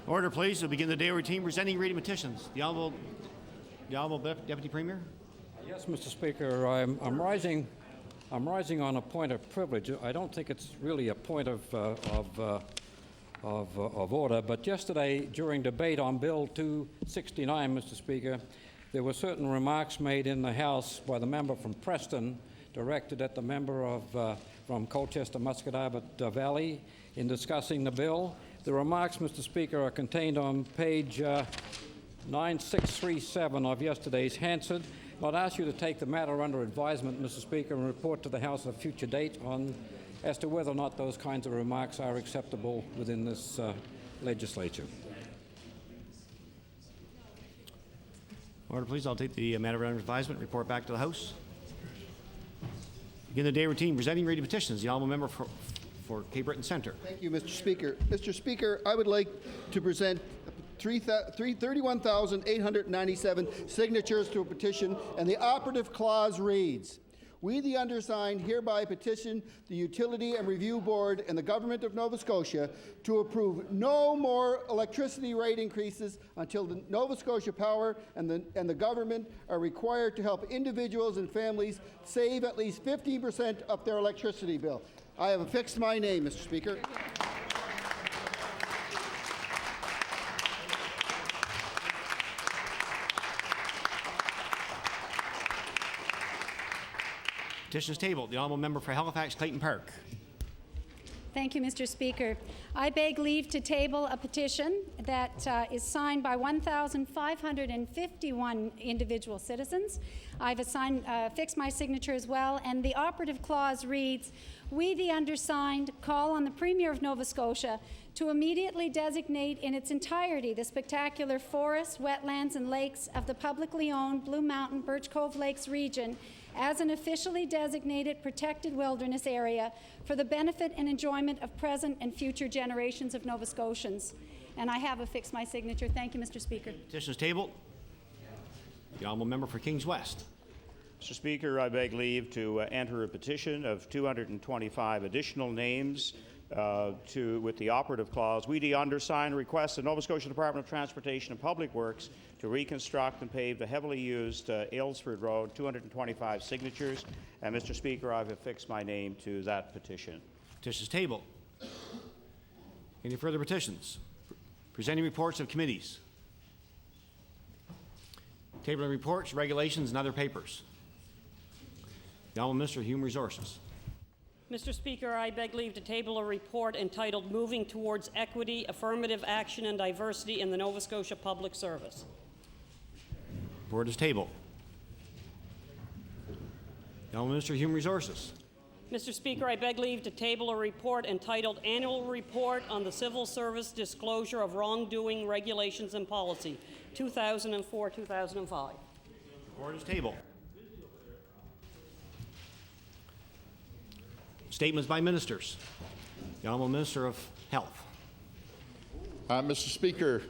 Order, please. We'll begin the day routine presenting reading petitions. The Honourable Deputy Premier. Yes, Mr. Speaker. I'm rising on a point of privilege. I don't think it's really a point of order, but yesterday during debate on Bill 269, Mr. Speaker, there were certain remarks made in the House by the member from Preston directed at the member from Colchester Musquodoboit Valley in discussing the bill. The remarks, Mr. Speaker, are contained on page 9637 of yesterday's Hansard. I'd ask you to take the matter under advisement, Mr. Speaker, and report to the House at a future date as to whether or not those kinds of remarks are acceptable within this legislature. Order, please. I'll take the matter under advisement. Report back to the House. Begin the day routine presenting reading petitions. The Honourable Member for Cape Breton Centre. Thank you, Mr. Speaker. Mr. Speaker, I would like to present 31,897 signatures to a petition, and the operative clause reads, "We, the undersigned, hereby petition the Utility and Review Board and the Government of Nova Scotia to approve no more electricity rate increases until the Nova Scotia Power and the government are required to help individuals and families save at least 15% of their electricity bill." I have affixed my name, Mr. Speaker. Petition is tabled. The Honourable Member for Halifax Clayton Park. Thank you, Mr. Speaker. I beg leave to table a petition that is signed by 1,551 individual citizens. I've fixed my signature as well, and the operative clause reads, "We, the undersigned, call on the Premier of Nova Scotia to immediately designate in its entirety the spectacular forests, wetlands, and lakes of the publicly owned Blue Mountain Birch Cove Lakes region as an officially designated protected wilderness area for the benefit and enjoyment of present and future generations of Nova Scotians." And I have affixed my signature. Thank you, Mr. Speaker. Petition is tabled. The Honourable Member for Kings West. Mr. Speaker, I beg leave to enter a petition of 225 additional names with the operative clause. We, the undersigned, request the Nova Scotia Department of Transportation and Public Works to reconstruct and pave the heavily used Aylesford Road. 225 signatures. And Mr. Speaker, I've affixed my name to that petition. Petition is tabled. Any further petitions? Presenting reports of committees. Tabling reports, regulations, and other papers. The Honourable Minister of Human Resources. Mr. Speaker, I beg leave to table a report entitled "Moving Towards Equity, Affirmative Action and Diversity in the Nova Scotia Public Service." Report is tabled. The Honourable Minister of Human Resources. Mr. Speaker, I beg leave to table a report entitled "Annual Report on the Civil Service Disclosure of Wrongdoing, Regulations and Policy, 2004-2005. Report is tabled. Statements by ministers. The Honourable Minister of Health. Mr. Speaker,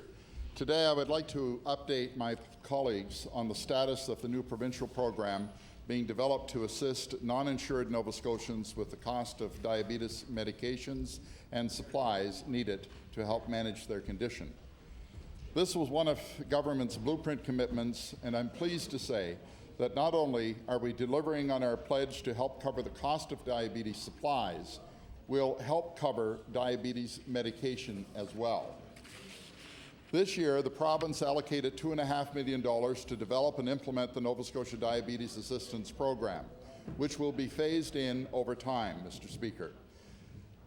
today I would like to update my colleagues on the status of the new provincial program being developed to assist non-insured Nova Scotians with the cost of diabetes medications and supplies needed to help manage their condition. This was one of government's blueprint commitments, and I'm pleased to say that not only are we delivering on our pledge to help cover the cost of diabetes supplies, we'll help cover diabetes medication as well. This year, the province allocated $2.5 million to develop and implement the Nova Scotia Diabetes Assistance Program, which will be phased in over time, Mr. Speaker.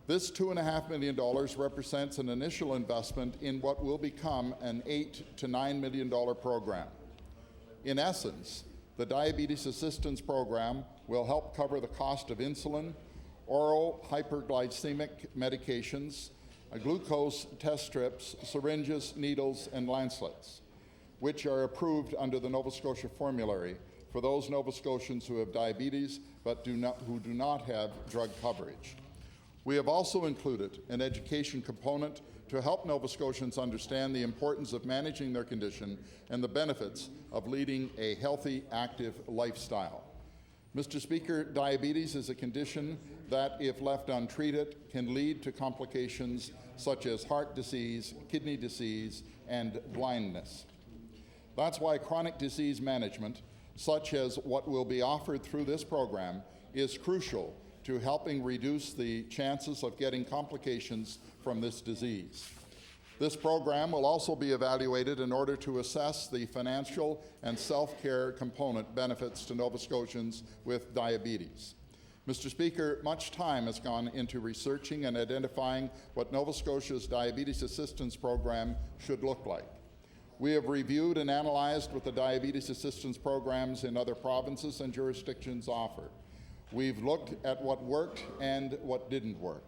This $2.5 million represents an initial investment in what will become an $8 to $9 million program. In essence, the Diabetes Assistance Program will help cover the cost of insulin, oral hyperglycemic medications, glucose test strips, syringes, needles, and lancelets, which are approved under the Nova Scotia formulary for those Nova Scotians who have diabetes but who do not have drug coverage. We have also included an education component to help Nova Scotians understand the importance of managing their condition and the benefits of leading a healthy, active lifestyle. Mr. Speaker, diabetes is a condition that, if left untreated, can lead to complications such as heart disease, kidney disease, and blindness. That's why chronic disease management, such as what will be offered through this program, is crucial to helping reduce the chances of getting complications from this disease. This program will also be evaluated in order to assess the financial and self-care component benefits to Nova Scotians with diabetes. Mr. Speaker, much time has gone into researching and identifying what Nova Scotia's Diabetes Assistance Program should look like. We have reviewed and analyzed what the diabetes assistance programs in other provinces and jurisdictions offer. We've looked at what worked and what didn't work.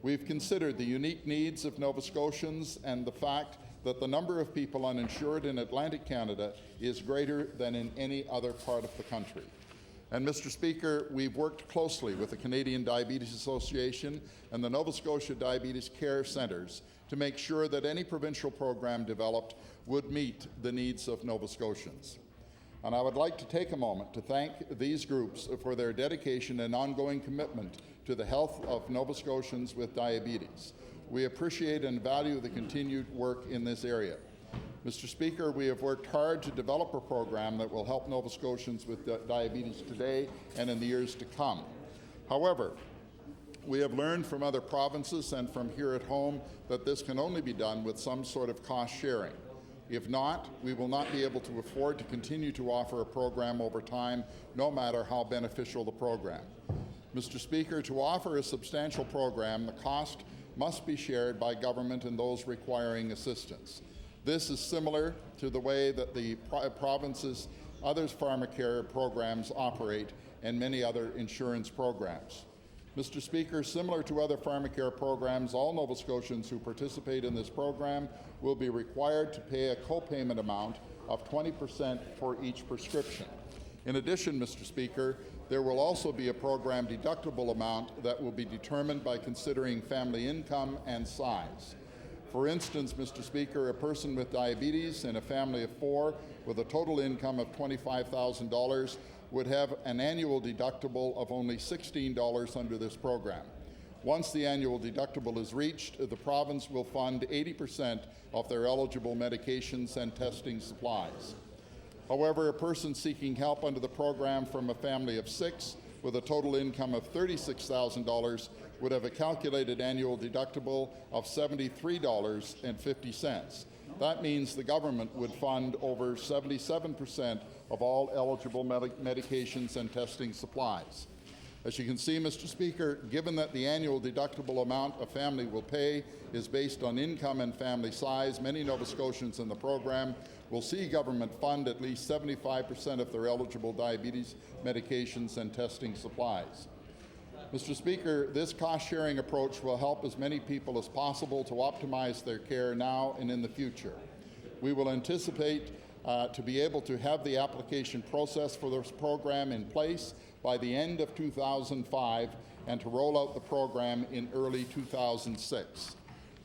We've considered the unique needs of Nova Scotians and the fact that the number of people uninsured in Atlantic Canada is greater than in any other part of the country. And Mr. Speaker, we've worked closely with the Canadian Diabetes Association and the Nova Scotia Diabetes Care Centres to make sure that any provincial program developed would meet the needs of Nova Scotians. And I would like to take a moment to thank these groups for their dedication and ongoing commitment to the health of Nova Scotians with diabetes. We appreciate and value the continued work in this area. Mr. Speaker, we have worked hard to develop a program that will help Nova Scotians with diabetes today and in the years to come. However, we have learned from other provinces and from here at home that this can only be done with some sort of cost sharing. If not, we will not be able to afford to continue to offer a program over time, no matter how beneficial the program. Mr. Speaker, to offer a substantial program, the cost must be shared by government and those requiring assistance. This is similar to the way that the province's other pharmacare programs operate and many other insurance programs. Mr. Speaker, similar to other pharmacare programs, all Nova Scotians who participate in this program will be required to pay a co-payment amount of 20% for each prescription. In addition, Mr. Speaker, there will also be a program deductible amount that will be determined by considering family income and size. For instance, Mr. Speaker, a person with diabetes in a family of 4 with a total income of $25,000 would have an annual deductible of only $16 under this program. Once the annual deductible is reached, the province will fund 80% of their eligible medications and testing supplies. However, a person seeking help under the program from a family of 6 with a total income of $36,000 would have a calculated annual deductible of $73.50. That means the government would fund over 77% of all eligible medications and testing supplies. As you can see, Mr. Speaker, given that the annual deductible amount a family will pay is based on income and family size, many Nova Scotians in the program will see government fund at least 75% of their eligible diabetes medications and testing supplies. Mr. Speaker, this cost-sharing approach will help as many people as possible to optimize their care now and in the future. We will anticipate to be able to have the application process for this program in place by the end of 2005 and to roll out the program in early 2006.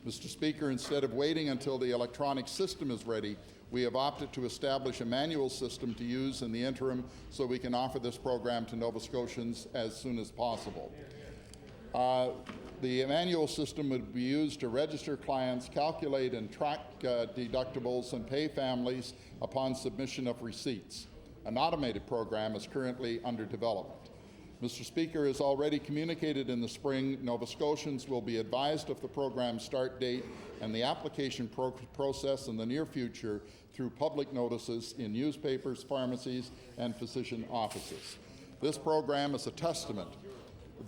Mr. Speaker, instead of waiting until the electronic system is ready, we have opted to establish a manual system to use in the interim so we can offer this program to Nova Scotians as soon as possible. The manual system would be used to register clients, calculate and track deductibles, and pay families upon submission of receipts. An automated program is currently under development. Mr. Speaker, as already communicated in the spring, Nova Scotians will be advised of the program's start date and the application process in the near future through public notices in newspapers, pharmacies, and physician offices. This program is a testament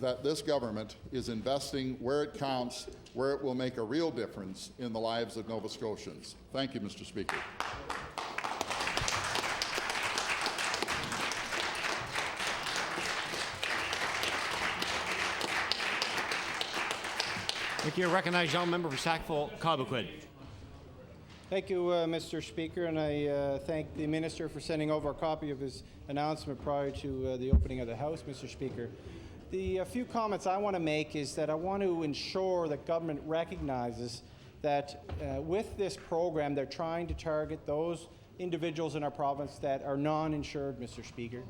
that this government is investing where it counts, where it will make a real difference in the lives of Nova Scotians. Thank you, Mr. Speaker. Thank you. I recognize the gentleman member for Sackville-Cobequid. Thank you, Mr. Speaker, and I thank the Minister for sending over a copy of his announcement prior to the opening of the House, Mr. Speaker. The few comments I want to make is that I want to ensure that government recognizes that with this program, they're trying to target those individuals in our province that are non-insured, Mr. Speaker.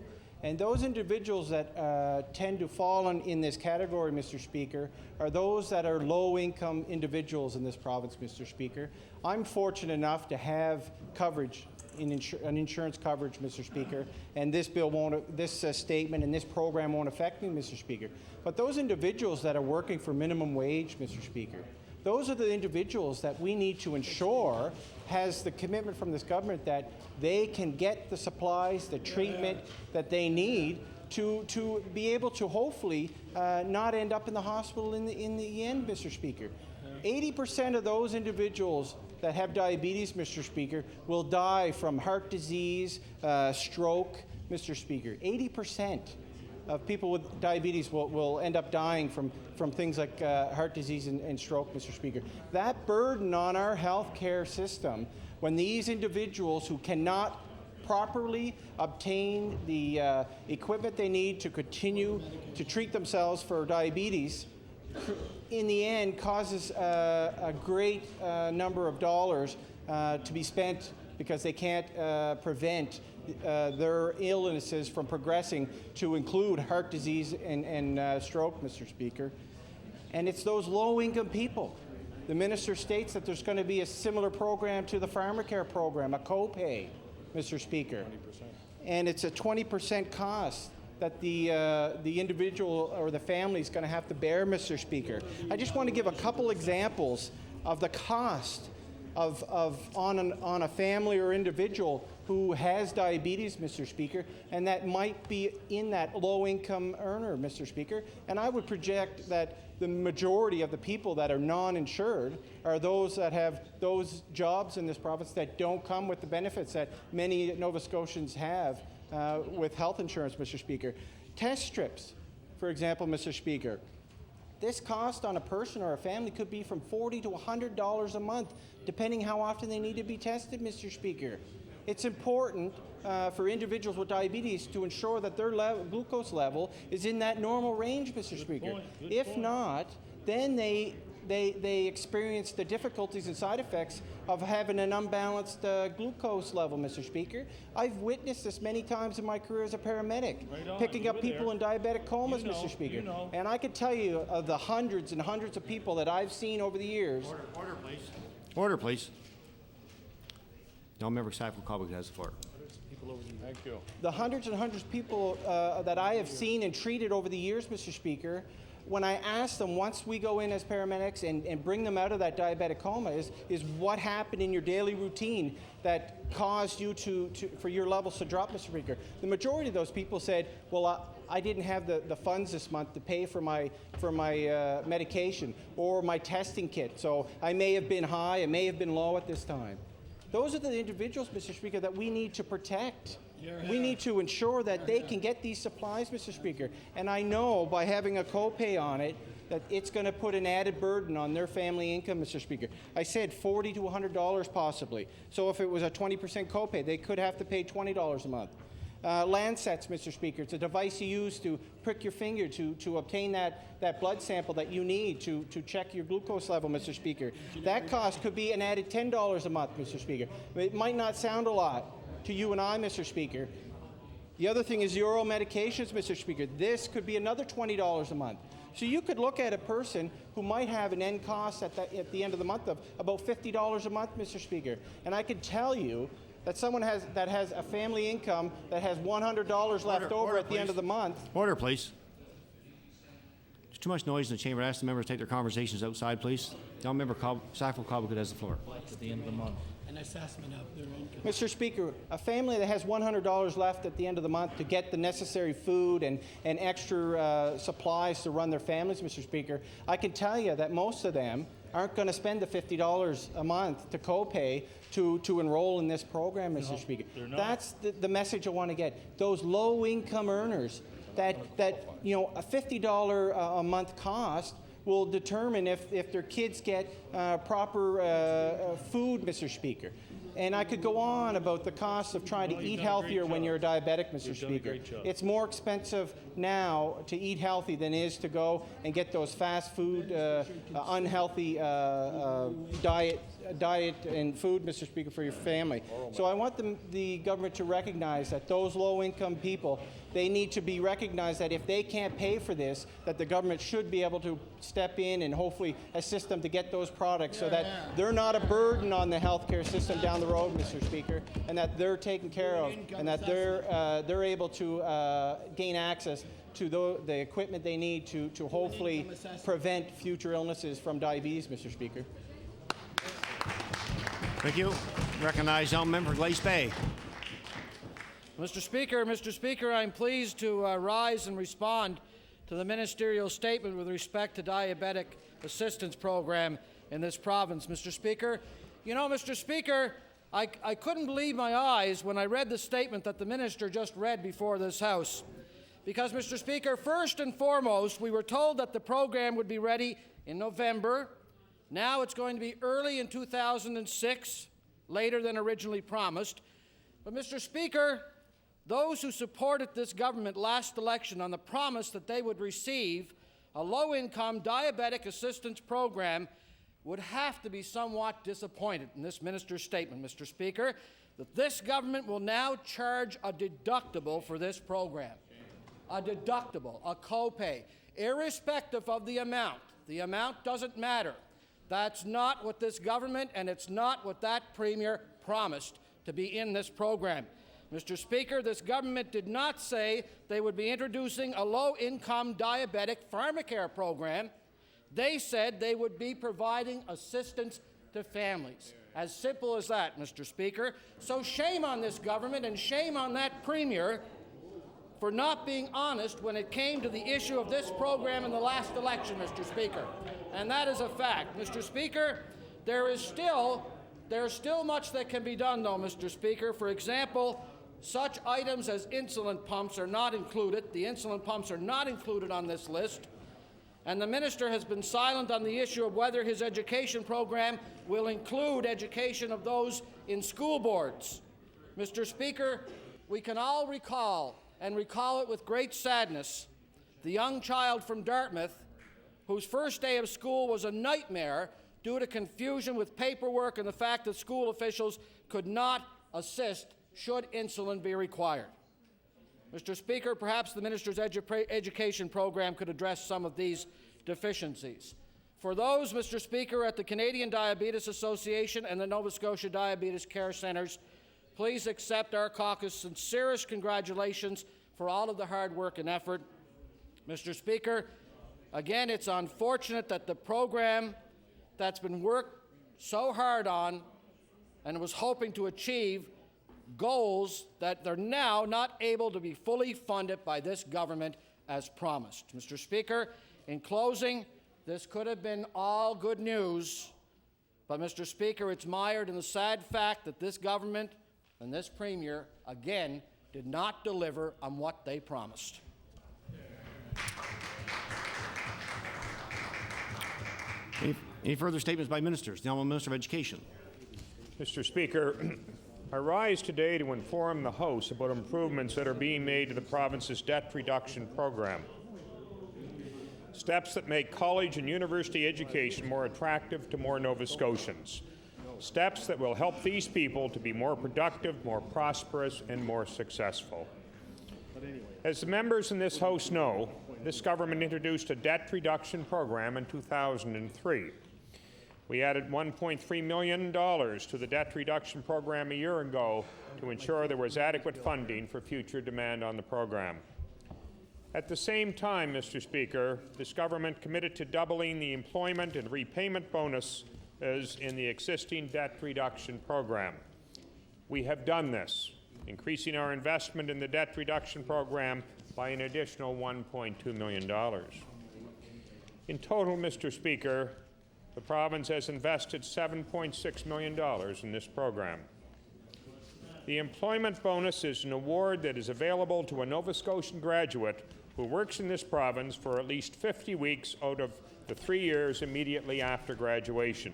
And those individuals that tend to fall in this category, Mr. Speaker, are those that are low-income individuals in this province, Mr. Speaker. I'm fortunate enough to have coverage, an insurance coverage, Mr. Speaker, and this bill won't, this statement and this program won't affect me, Mr. Speaker. But those individuals that are working for minimum wage, Mr. Speaker, those are the individuals that we need to ensure has the commitment from this government that they can get the supplies, the treatment that they need to be able to hopefully not end up in the hospital in the end, Mr. Speaker. 80% of those individuals that have diabetes, Mr. Speaker, will die from heart disease, stroke, Mr. Speaker. 80% of people with diabetes will end up dying from things like heart disease and stroke, Mr. Speaker. That burden on our health care system, when these individuals who cannot properly obtain the equipment they need to continue to treat themselves for diabetes, in the end causes a great number of dollars to be spent because they can't prevent their illnesses from progressing to include heart disease and stroke, Mr. Speaker. And it's those low-income people. The minister states that there's going to be a similar program to the Farmer Care program, a copay, Mr. Speaker. 20%. And it's a 20% cost that the individual or the family is going to have to bear, Mr. Speaker. I just want to give a couple examples of the cost on a family or individual who has diabetes, Mr. Speaker, and that might be in that low-income earner, Mr. Speaker. And I would project that the majority of the people that are non-insured are those that have those jobs in this province that don't come with the benefits that many Nova Scotians have with health insurance, Mr. Speaker. Test strips, for example, Mr. Speaker. This cost on a person or a family could be from $40 to $100 a month, depending how often they need to be tested, Mr. Speaker. It's important for individuals with diabetes to ensure that their glucose level is in that normal range, Mr. Speaker. If not, then they experience the difficulties and side effects of having an unbalanced glucose level, Mr. Speaker. I've witnessed this many times in my career as a paramedic, picking up people in diabetic comas, Mr. Speaker. And I could tell you of the hundreds and hundreds of people that I've seen over the years. Order, please. Order, please. Now, Member Sackville-Cobequid has the floor. Thank you. The hundreds and hundreds of people that I have seen and treated over the years, Mr. Speaker, when I ask them, once we go in as paramedics and bring them out of that diabetic coma, is what happened in your daily routine that caused you for your levels to drop, Mr. Speaker? The majority of those people said, well, I didn't have the funds this month to pay for my medication or my testing kit, so I may have been high, I may have been low at this time. Those are the individuals, Mr. Speaker, that we need to protect. We need to ensure that they can get these supplies, Mr. Speaker. And I know by having a copay on it that it's going to put an added burden on their family income, Mr. Speaker. I said $40 to $100 possibly. So if it was a 20% copay, they could have to pay $20 a month. Landsets, Mr. Speaker. It's a device you use to prick your finger to obtain that blood sample that you need to check your glucose level, Mr. Speaker. That cost could be an added $10 a month, Mr. Speaker. It might not sound a lot to you and I, Mr. Speaker. The other thing is the oral medications, Mr. Speaker. This could be another $20 a month. So you could look at a person who might have an end cost at the end of the month of about $50 a month, Mr. Speaker. And I could tell you that someone that has a family income that has $100 left over at the end of the month. Order, please. There's too much noise in the chamber. I ask the members to take their conversations outside, please. Now, Member Sackville-Cobequid has the floor. At the end of the month. An assessment of their income. Mr. Speaker, a family that has $100 left at the end of the month to get the necessary food and extra supplies to run their families, Mr. Speaker, I can tell you that most of them aren't going to spend the $50 a month to copay to enroll in this program, Mr. Speaker. That's the message I want to get. Those low-income earners that a $50 a month cost will determine if their kids get proper food, Mr. Speaker. And I could go on about the cost of trying to eat healthier when you're a diabetic, Mr. Speaker. It's more expensive now to eat healthy than it is to go and get those fast food, unhealthy diet diet and food, Mr. Speaker, for your family. So I want the government to recognize that those low-income people, they need to be recognized that if they can't pay for this, that the government should be able to step in and hopefully assist them to get those products so that they're not a burden on the healthcare system down the road, Mr. Speaker, and that they're taken care of, and that they're able to gain access to the equipment they need to hopefully prevent future illnesses from diabetes, Mr. Speaker. Thank you. Recognize the member for Glace Bay. Mr. Speaker, I'm pleased to rise and respond to the ministerial statement with respect to diabetic assistance program in this province. Mr. Speaker, you know, Mr. Speaker, I couldn't believe my eyes when I read the statement that the minister just read before this House. Because, Mr. Speaker, first and foremost, we were told that the program would be ready in November. Now it's going to be early in 2006, later than originally promised. But, Mr. Speaker, those who supported this government last election on the promise that they would receive a low-income diabetic assistance program would have to be somewhat disappointed in this minister's statement, Mr. Speaker, that this government will now charge a deductible for this program. A deductible, a copay, irrespective of the amount. The amount doesn't matter. That's not what this government, and it's not what that premier promised to be in this program. Mr. Speaker, this government did not say they would be introducing a low-income diabetic pharmacare program. They said they would be providing assistance to families. As simple as that, Mr. Speaker. So shame on this government and shame on that premier for not being honest when it came to the issue of this program in the last election, Mr. Speaker. And that is a fact. Mr. Speaker, there's still much that can be done, though, Mr. Speaker. For example, such items as insulin pumps are not included. The insulin pumps are not included on this list. And the minister has been silent on the issue of whether his education program will include education of those in school boards. Mr. Speaker, we can all recall, and recall it with great sadness, the young child from Dartmouth whose first day of school was a nightmare due to confusion with paperwork and the fact that school officials could not assist should insulin be required. Mr. Speaker, perhaps the minister's education program could address some of these deficiencies. For those, Mr. Speaker, at the Canadian Diabetes Association and the Nova Scotia Diabetes Care Centres, please accept our caucus' sincerest congratulations for all of the hard work and effort. Mr. Speaker, again, it's unfortunate that the program that's been worked so hard on and was hoping to achieve goals that they're now not able to be fully funded by this government as promised. Mr. Speaker, in closing, this could have been all good news, but Mr. Speaker, it's mired in the sad fact that this government and this premier, again, did not deliver on what they promised. Any further statements by ministers? The Honourable Minister of Education. Mr. Speaker, I rise today to inform the House about improvements that are being made to the province's debt reduction program. Steps that make college and university education more attractive to more Nova Scotians. Steps that will help these people to be more productive, more prosperous, and more successful. As the members in this House know, this government introduced a debt reduction program in 2003. We added $1.3 million to the debt reduction program a year ago to ensure there was adequate funding for future demand on the program. At the same time, Mr. Speaker, this government committed to doubling the employment and repayment bonus as in the existing debt reduction program. We have done this, increasing our investment in the debt reduction program by an additional $1.2 million. In total, Mr. Speaker, the province has invested $7.6 million in this program. The employment bonus is an award that is available to a Nova Scotian graduate who works in this province for at least 50 weeks out of the 3 years immediately after graduation.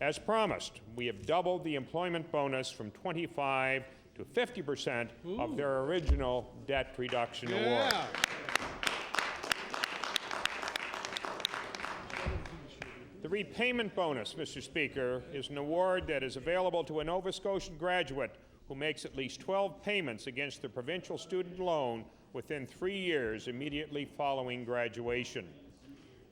As promised, we have doubled the employment bonus from 25% to 50% of their original debt reduction award. The The repayment bonus, Mr. Speaker, is an award that is available to a Nova Scotian graduate who makes at least 12 payments against the provincial student loan within 3 years immediately following graduation.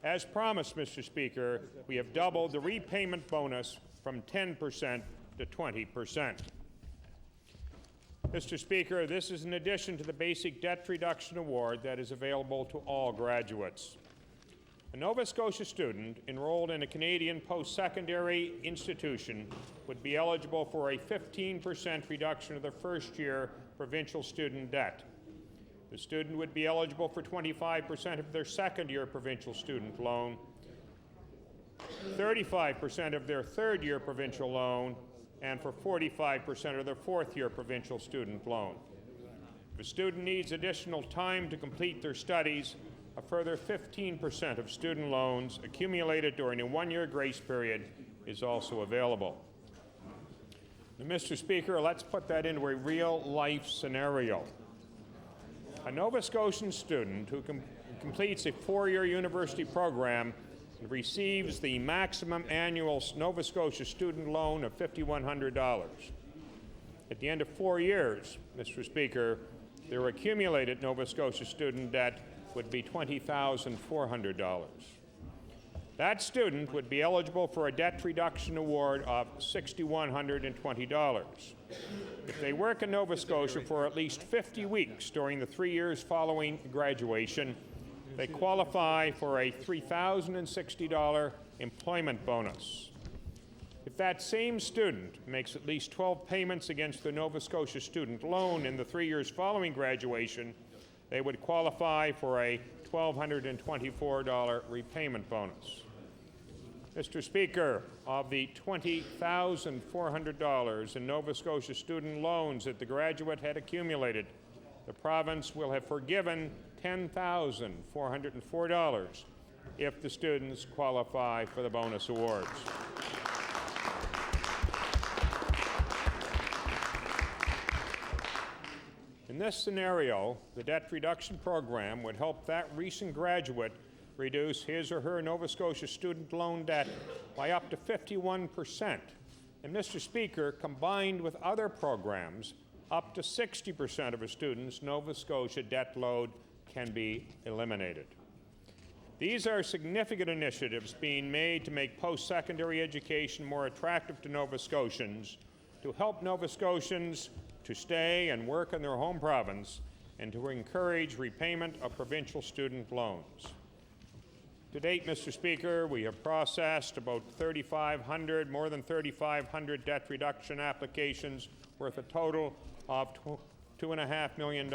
As promised, Mr. Speaker, we have doubled the repayment bonus from 10% to 20%. Mr. Speaker, this is in addition to the basic debt reduction award that is available to all graduates. A Nova Scotia student enrolled in a Canadian post-secondary institution would be eligible for a 15% reduction of their first-year provincial student debt. The student would be eligible for 25% of their second-year provincial student loan, 35% of their third-year provincial loan, and for 45% of their fourth-year provincial student loan. If a student needs additional time to complete their studies, a further 15% of student loans accumulated during a one-year grace period is also available. Now, Mr. Speaker, let's put that into a real-life scenario. A Nova Scotian student who completes a 4-year university program and receives the maximum annual Nova Scotia student loan of $5,100. At the end of 4 years, Mr. Speaker, their accumulated Nova Scotia student debt would be $20,400. That student would be eligible for a debt reduction award of $6,120. If they work in Nova Scotia for at least 50 weeks during the 3 years following graduation, they qualify for a $3,060 employment bonus. If that same student makes at least 12 payments against the Nova Scotia student loan in the 3 years following graduation, they would qualify for a $1,224 repayment bonus. Mr. Speaker, of the $20,400 in Nova Scotia student loans that the graduate had accumulated, the province will have forgiven $10,404 if the students qualify for the bonus awards. In this scenario, the debt reduction program would help that recent graduate reduce his or her Nova Scotia student loan debt by up to 51%. And Mr. Speaker, combined with other programs, up to 60% of a student's Nova Scotia debt load can be eliminated. These are significant initiatives being made to make post-secondary education more attractive to Nova Scotians, to help Nova Scotians to stay and work in their home province, and to encourage repayment of provincial student loans. To date, Mr. Speaker, we have processed about more than 3,500 debt reduction applications worth a total of $2.5 million.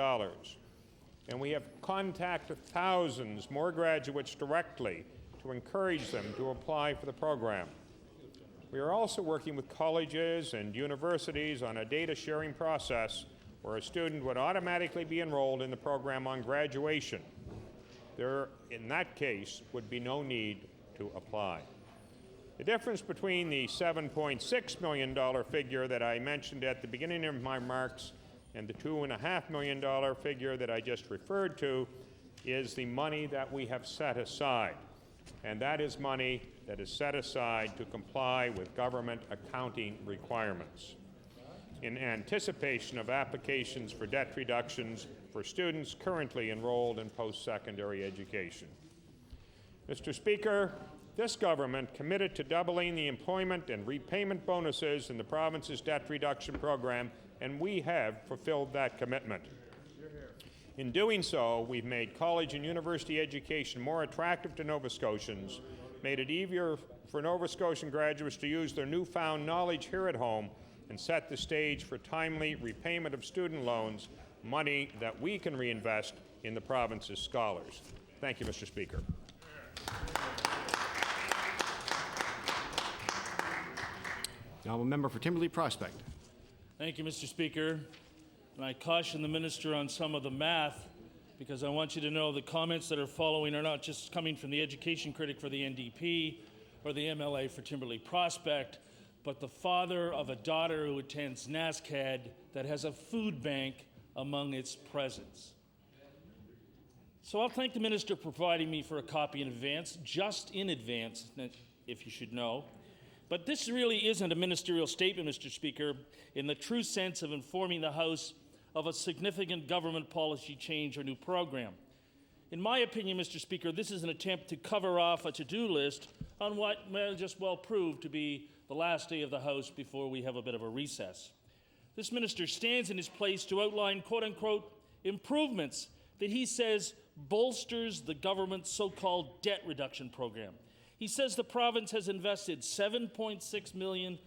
And we have contacted thousands more graduates directly to encourage them to apply for the program. We are also working with colleges and universities on a data sharing process where a student would automatically be enrolled in the program on graduation. There, in that case, would be no need to apply. The difference between the $7.6 million figure that I mentioned at the beginning of my remarks and the $2.5 million figure that I just referred to is the money that we have set aside. And that is money that is set aside to comply with government accounting requirements in anticipation of applications for debt reductions for students currently enrolled in post-secondary education. Mr. Speaker, this government committed to doubling the employment and repayment bonuses in the province's debt reduction program, and we have fulfilled that commitment. In doing so, we've made college and university education more attractive to Nova Scotians, made it easier for Nova Scotian graduates to use their newfound knowledge here at home, and set the stage for timely repayment of student loans, money that we can reinvest in the province's scholars. Thank you, Mr. Speaker. Now, a member for Timberlea Prospect. Thank you, Mr. Speaker. And I caution the minister on some of the math because I want you to know the comments that are following are not just coming from the education critic for the NDP or the MLA for Timberlea Prospect, but the father of a daughter who attends NASCAD that has a food bank among its presents. So I'll thank the minister for providing me for a copy in advance, just in advance. if you should know. But this really isn't a ministerial statement, Mr. Speaker, in the true sense of informing the House of a significant government policy change or new program. In my opinion, Mr. Speaker, this is an attempt to cover off a to-do list on what may just well prove to be the last day of the House before we have a bit of a recess. This minister stands in his place to outline, quote-unquote, improvements that he says bolsters the government's so-called debt reduction program. He says the province has invested $7.6 million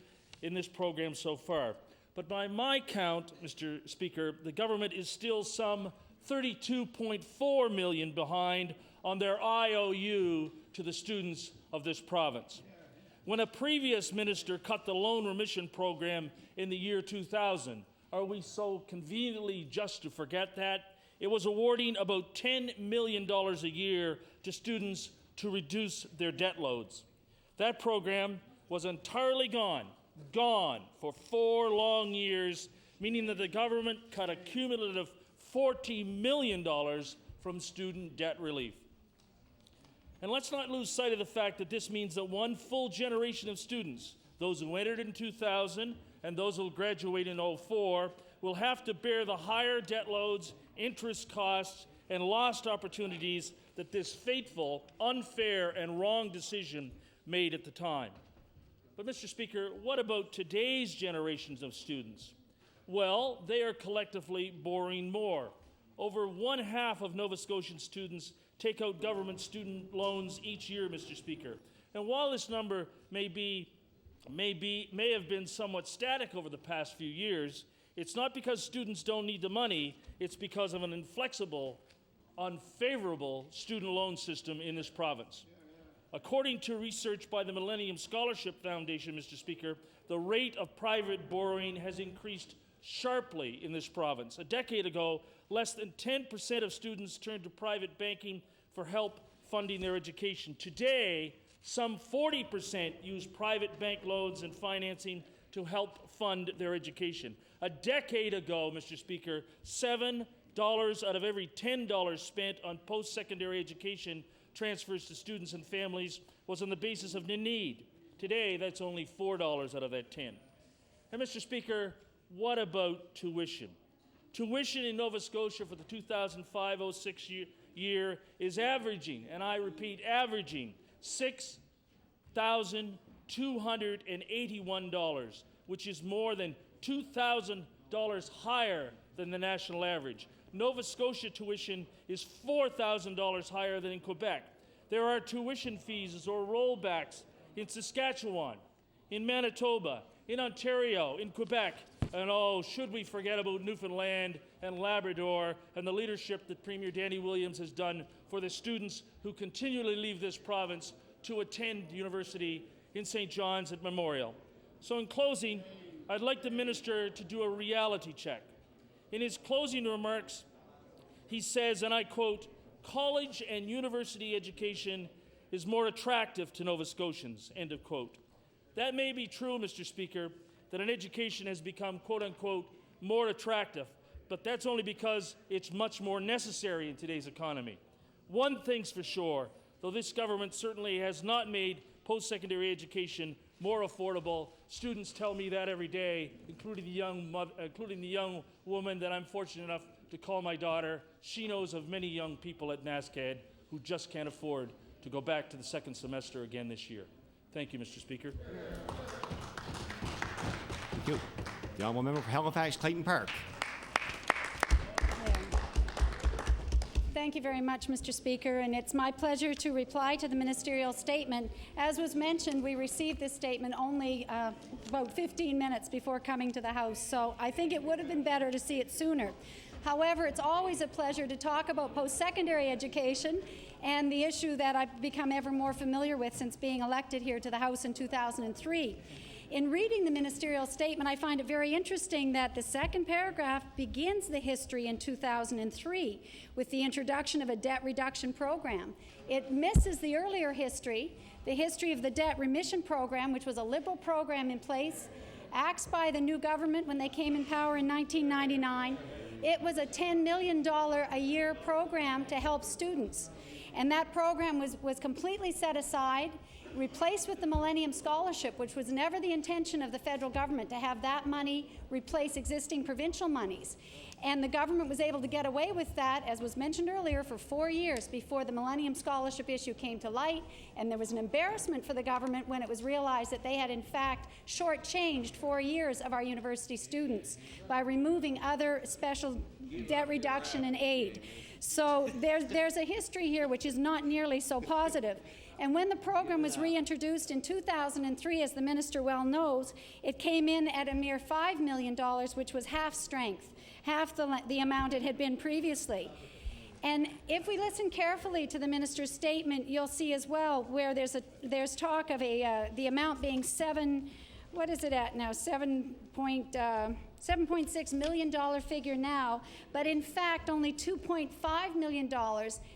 in this program so far. But by my count, Mr. Speaker, the government is still some $32.4 million behind on their IOU to the students of this province. When a previous minister cut the loan remission program in the year 2000, are we so conveniently just to forget that? It was awarding about $10 million a year to students to reduce their debt loads. That program was entirely gone for 4 long years, meaning that the government cut a cumulative $40 million from student debt relief. And let's not lose sight of the fact that this means that one full generation of students, those who entered in 2000 and those who will graduate in 2004, will have to bear the higher debt loads, interest costs, and lost opportunities that this fateful, unfair, and wrong decision made at the time. But, Mr. Speaker, what about today's generations of students? Well, they are collectively borrowing more. Over 1/2 of Nova Scotian students take out government student loans each year, Mr. Speaker. And while this number may have been somewhat static over the past few years, it's not because students don't need the money, it's because of an inflexible, unfavorable student loan system in this province. According to research by the Millennium Scholarship Foundation, Mr. Speaker, the rate of private borrowing has increased sharply in this province. A decade ago, less than 10% of students turned to private banking for help funding their education. Today, some 40% use private bank loans and financing to help fund their education. A decade ago, Mr. Speaker, $7 out of every $10 spent on post-secondary education transfers to students and families was on the basis of the need. Today, that's only $4 out of that 10. And Mr. Speaker, what about tuition? Tuition in Nova Scotia for the 2005-06 year is averaging, and I repeat, averaging $6,281, which is more than $2,000 higher than the national average. Nova Scotia tuition is $4,000 higher than in Quebec. There are tuition fees or rollbacks in Saskatchewan, in Manitoba, in Ontario, in Quebec, and oh, should we forget about Newfoundland and Labrador and the leadership that Premier Danny Williams has done for the students who continually leave this province to attend university in St. John's at Memorial. So in closing, I'd like the minister to do a reality check. In his closing remarks, he says, and I quote, "College and university education is more attractive to Nova Scotians," end of quote. That may be true, Mr. Speaker, that an education has become, quote unquote, more attractive, but that's only because it's much more necessary in today's economy. One thing's for sure, though this government certainly has not made post-secondary education more affordable. Students tell me that every day, including the young woman that I'm fortunate enough to call my daughter. She knows of many young people at NASCAD who just can't afford to go back to the second semester again this year. Thank you, Mr. Speaker. Thank you. The honourable member for Halifax Clayton Park. Thank you very much, Mr. Speaker, and it's my pleasure to reply to the ministerial statement. As was mentioned, we received this statement only about 15 minutes before coming to the House, so I think it would have been better to see it sooner. However, it's always a pleasure to talk about post-secondary education and the issue that I've become ever more familiar with since being elected here to the House in 2003. In reading the ministerial statement, I find it very interesting that the second paragraph begins the history in 2003 with the introduction of a debt reduction program. It misses the earlier history, the history of the debt remission program, which was a Liberal program in place, axed by the new government when they came in power in 1999. It was a $10 million a year program to help students, and that program was completely set aside. replaced with the Millennium Scholarship, which was never the intention of the federal government to have that money replace existing provincial monies. And the government was able to get away with that, as was mentioned earlier, for 4 years before the Millennium Scholarship issue came to light. And there was an embarrassment for the government when it was realized that they had, in fact, shortchanged 4 years of our university students by removing other special debt reduction and aid. So there's a history here which is not nearly so positive. And when the program was reintroduced in 2003, as the minister well knows, it came in at a mere $5 million, which was half strength, half the amount it had been previously. And if we listen carefully to the minister's statement, you'll see as well where there's talk of the amount being $7.6 million figure now, but in fact only $2.5 million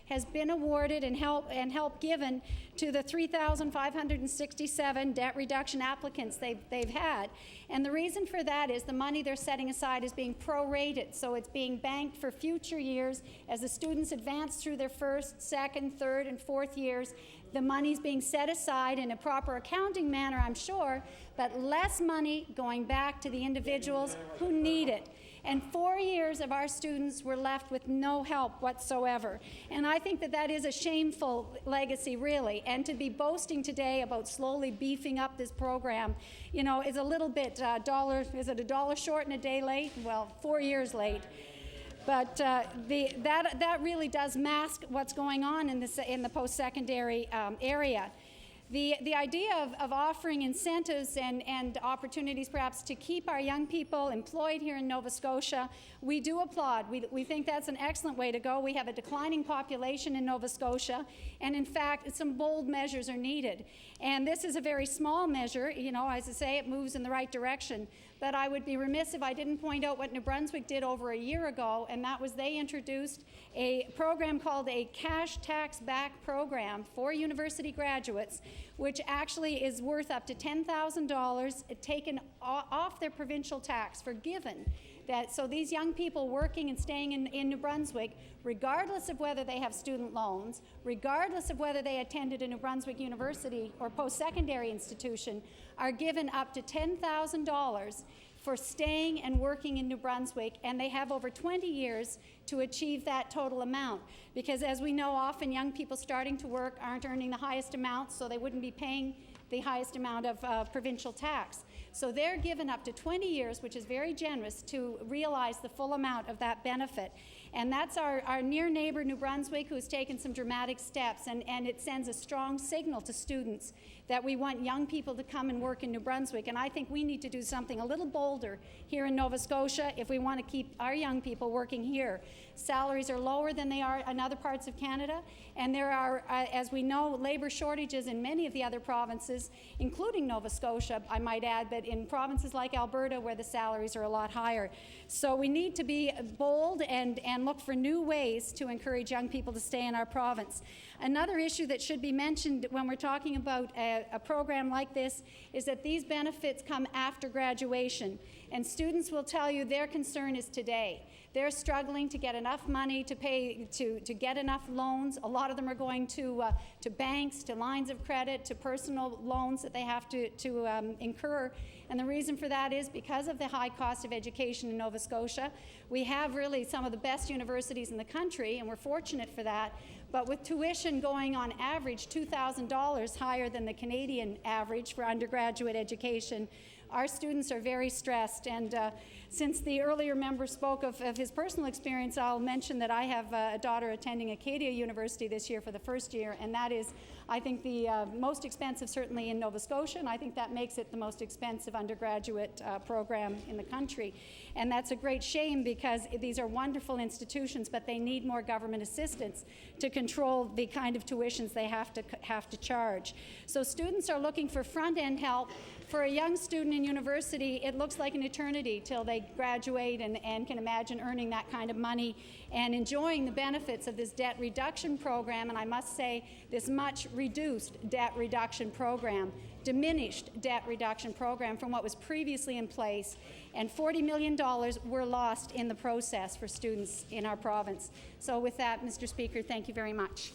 has been awarded and help given to the 3,567 debt reduction applicants they've had. And the reason for that is the money they're setting aside is being prorated, so it's being banked for future years as the students advance through their first, second, third, and fourth years. The money's being set aside in a proper accounting manner, I'm sure, but less money going back to the individuals who need it. And 4 years of our students were left with no help whatsoever. And I think that is a shameful legacy, really. And to be boasting today about slowly beefing up this program, you know, is a little bit is it $1 short and a day late? Well, 4 years late. But that really does mask what's going on in the post-secondary area. The idea of offering incentives and opportunities perhaps to keep our young people employed here in Nova Scotia, we do applaud. We think that's an excellent way to go. We have a declining population in Nova Scotia, and in fact, some bold measures are needed. And this is a very small measure. You know, as I say, it moves in the right direction. But I would be remiss if I didn't point out what New Brunswick did over a year ago, and that was they introduced a program called a cash tax back program for university graduates, which actually is worth up to $10,000 taken off their provincial tax, forgiven. So these young people working and staying in New Brunswick, regardless of whether they have student loans, regardless of whether they attended a New Brunswick university or post-secondary institution, are given up to $10,000 for staying and working in New Brunswick, and they have over 20 years to achieve that total amount. Because as we know, often young people starting to work aren't earning the highest amount, so they wouldn't be paying the highest amount of provincial tax. So they're given up to 20 years, which is very generous, to realize the full amount of that benefit. And that's our near neighbor, New Brunswick, who's taken some dramatic steps, and it sends a strong signal to students that we want young people to come and work in New Brunswick. And I think we need to do something a little bolder here in Nova Scotia if we want to keep our young people working here. Salaries are lower than they are in other parts of Canada, and there are, as we know, labor shortages in many of the other provinces, including Nova Scotia, I might add, but in provinces like Alberta where the salaries are a lot higher. So we need to be bold and look for new ways to encourage young people to stay in our province. Another issue that should be mentioned when we're talking about a program like this is that these benefits come after graduation, and students will tell you their concern is today. They're struggling to get enough money to pay to get enough loans. A lot of them are going to banks, to lines of credit, to personal loans that they have to incur. And the reason for that is because of the high cost of education in Nova Scotia. We have really some of the best universities in the country, and we're fortunate for that. But with tuition going on average $2,000 higher than the Canadian average for undergraduate education, our students are very stressed. And since the earlier member spoke of his personal experience, I'll mention that I have a daughter attending Acadia University this year for the first year, and that is, I think, the most expensive certainly in Nova Scotia, and I think that makes it the most expensive undergraduate program in the country. And that's a great shame because these are wonderful institutions, but they need more government assistance to control the kind of tuitions they have to charge. So students are looking for front-end help. For a young student in university, it looks like an eternity till they graduate and can imagine earning that kind of money and enjoying the benefits of this debt reduction program. And I must say, this much reduced debt reduction program, diminished debt reduction program from what was previously in place, and $40 million were lost in the process for students in our province. So with that, Mr. Speaker, thank you very much.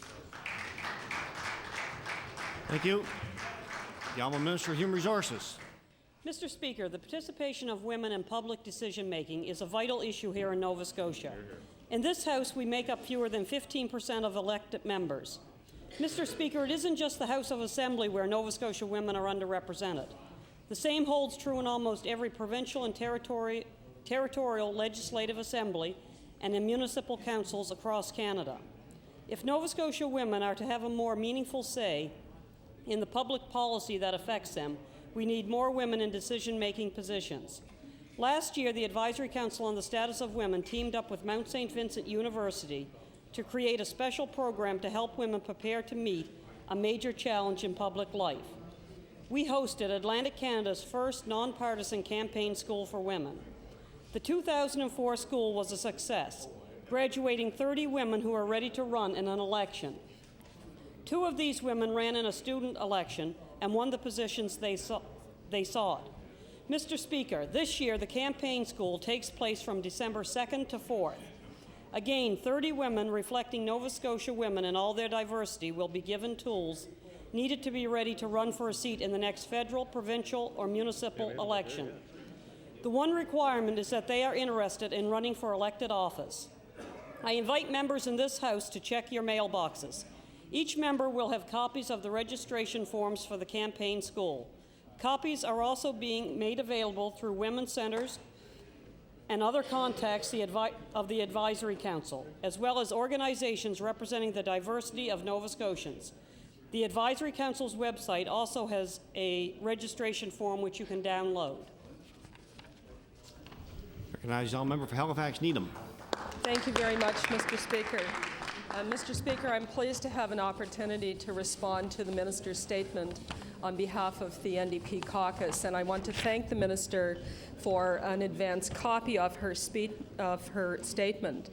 Thank you. The Honourable Minister of Human Resources. Mr. Speaker, the participation of women in public decision-making is a vital issue here in Nova Scotia. In this House, we make up fewer than 15% of elected members. Mr. Speaker, it isn't just the House of Assembly where Nova Scotia women are underrepresented. The same holds true in almost every provincial and territorial legislative assembly and in municipal councils across Canada. If Nova Scotia women are to have a more meaningful say in the public policy that affects them, we need more women in decision-making positions. Last year, the Advisory Council on the Status of Women teamed up with Mount St. Vincent University to create a special program to help women prepare to meet a major challenge in public life. We hosted Atlantic Canada's first nonpartisan campaign school for women. The 2004 school was a success, graduating 30 women who are ready to run in an election. 2 of these women ran in a student election and won the positions they sought. Mr. Speaker, this year the campaign school takes place from December 2nd to 4th. Again, 30 women reflecting Nova Scotia women in all their diversity will be given tools needed to be ready to run for a seat in the next federal, provincial, or municipal election. The one requirement is that they are interested in running for elected office. I invite members in this House to check your mailboxes. Each member will have copies of the registration forms for the campaign school. Copies are also being made available through women's centres and other contacts of the Advisory Council, as well as organizations representing the diversity of Nova Scotians. The Advisory Council's website also has a registration form which you can download. Recognize the member for Halifax Needham. Thank you very much, Mr. Speaker. Mr. Speaker, I'm pleased to have an opportunity to respond to the Minister's statement on behalf of the NDP caucus, and I want to thank the Minister for an advance copy of her statement.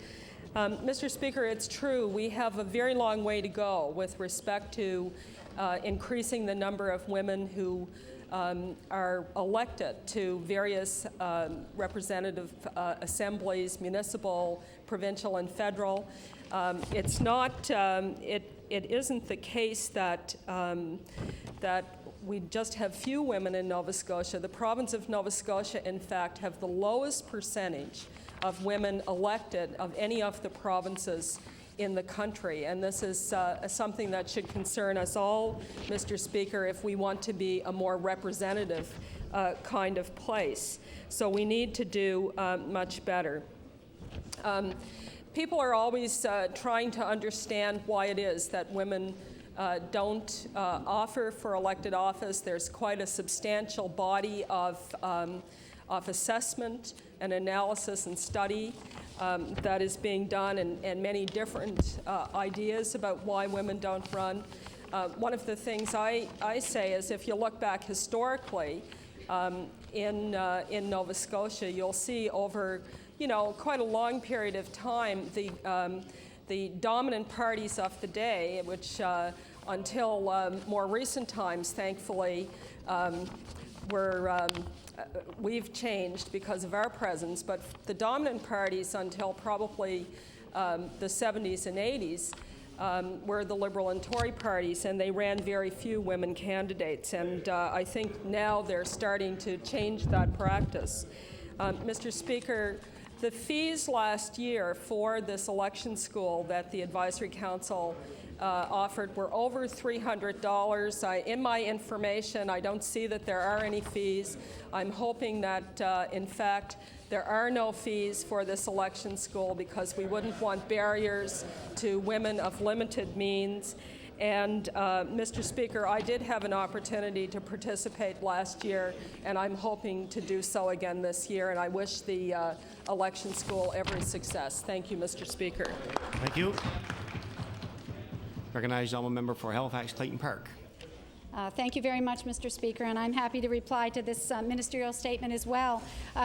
Mr. Speaker, it's true, we have a very long way to go with respect to increasing the number of women who are elected to various representative assemblies, municipal, provincial, and federal. It's not. It isn't the case that we just have few women in Nova Scotia. The province of Nova Scotia, in fact, have the lowest percentage of women elected of any of the provinces in the country, and this is something that should concern us all, Mr. Speaker, if we want to be a more representative kind of place. So we need to do much better. People are always trying to understand why it is that women don't offer for elected office. There's quite a substantial body of assessment and analysis and study that is being done, and many different ideas about why women don't run. One of the things I say is, if you look back historically in Nova Scotia, you'll see over quite a long period of time the dominant parties of the day, which until more recent times, thankfully, we've changed because of our presence, but the dominant parties until probably the 70s and 80s were the Liberal and Tory parties, and they ran very few women candidates. And I think now they're starting to change that practice. Mr. Speaker, the fees last year for this election school that the Advisory Council offered were over $300. In my information, I don't see that there are any fees. I'm hoping that, in fact, there are no fees for this election school, because we wouldn't want barriers to women of limited means. And, Mr. Speaker, I did have an opportunity to participate last year, and I'm hoping to do so again this year, and I wish the election school every success. Thank you, Mr. Speaker. Thank you. Recognize the honourable member for Halifax Clayton Park. Thank you very much, Mr. Speaker, and I'm happy to reply to this ministerial statement as well.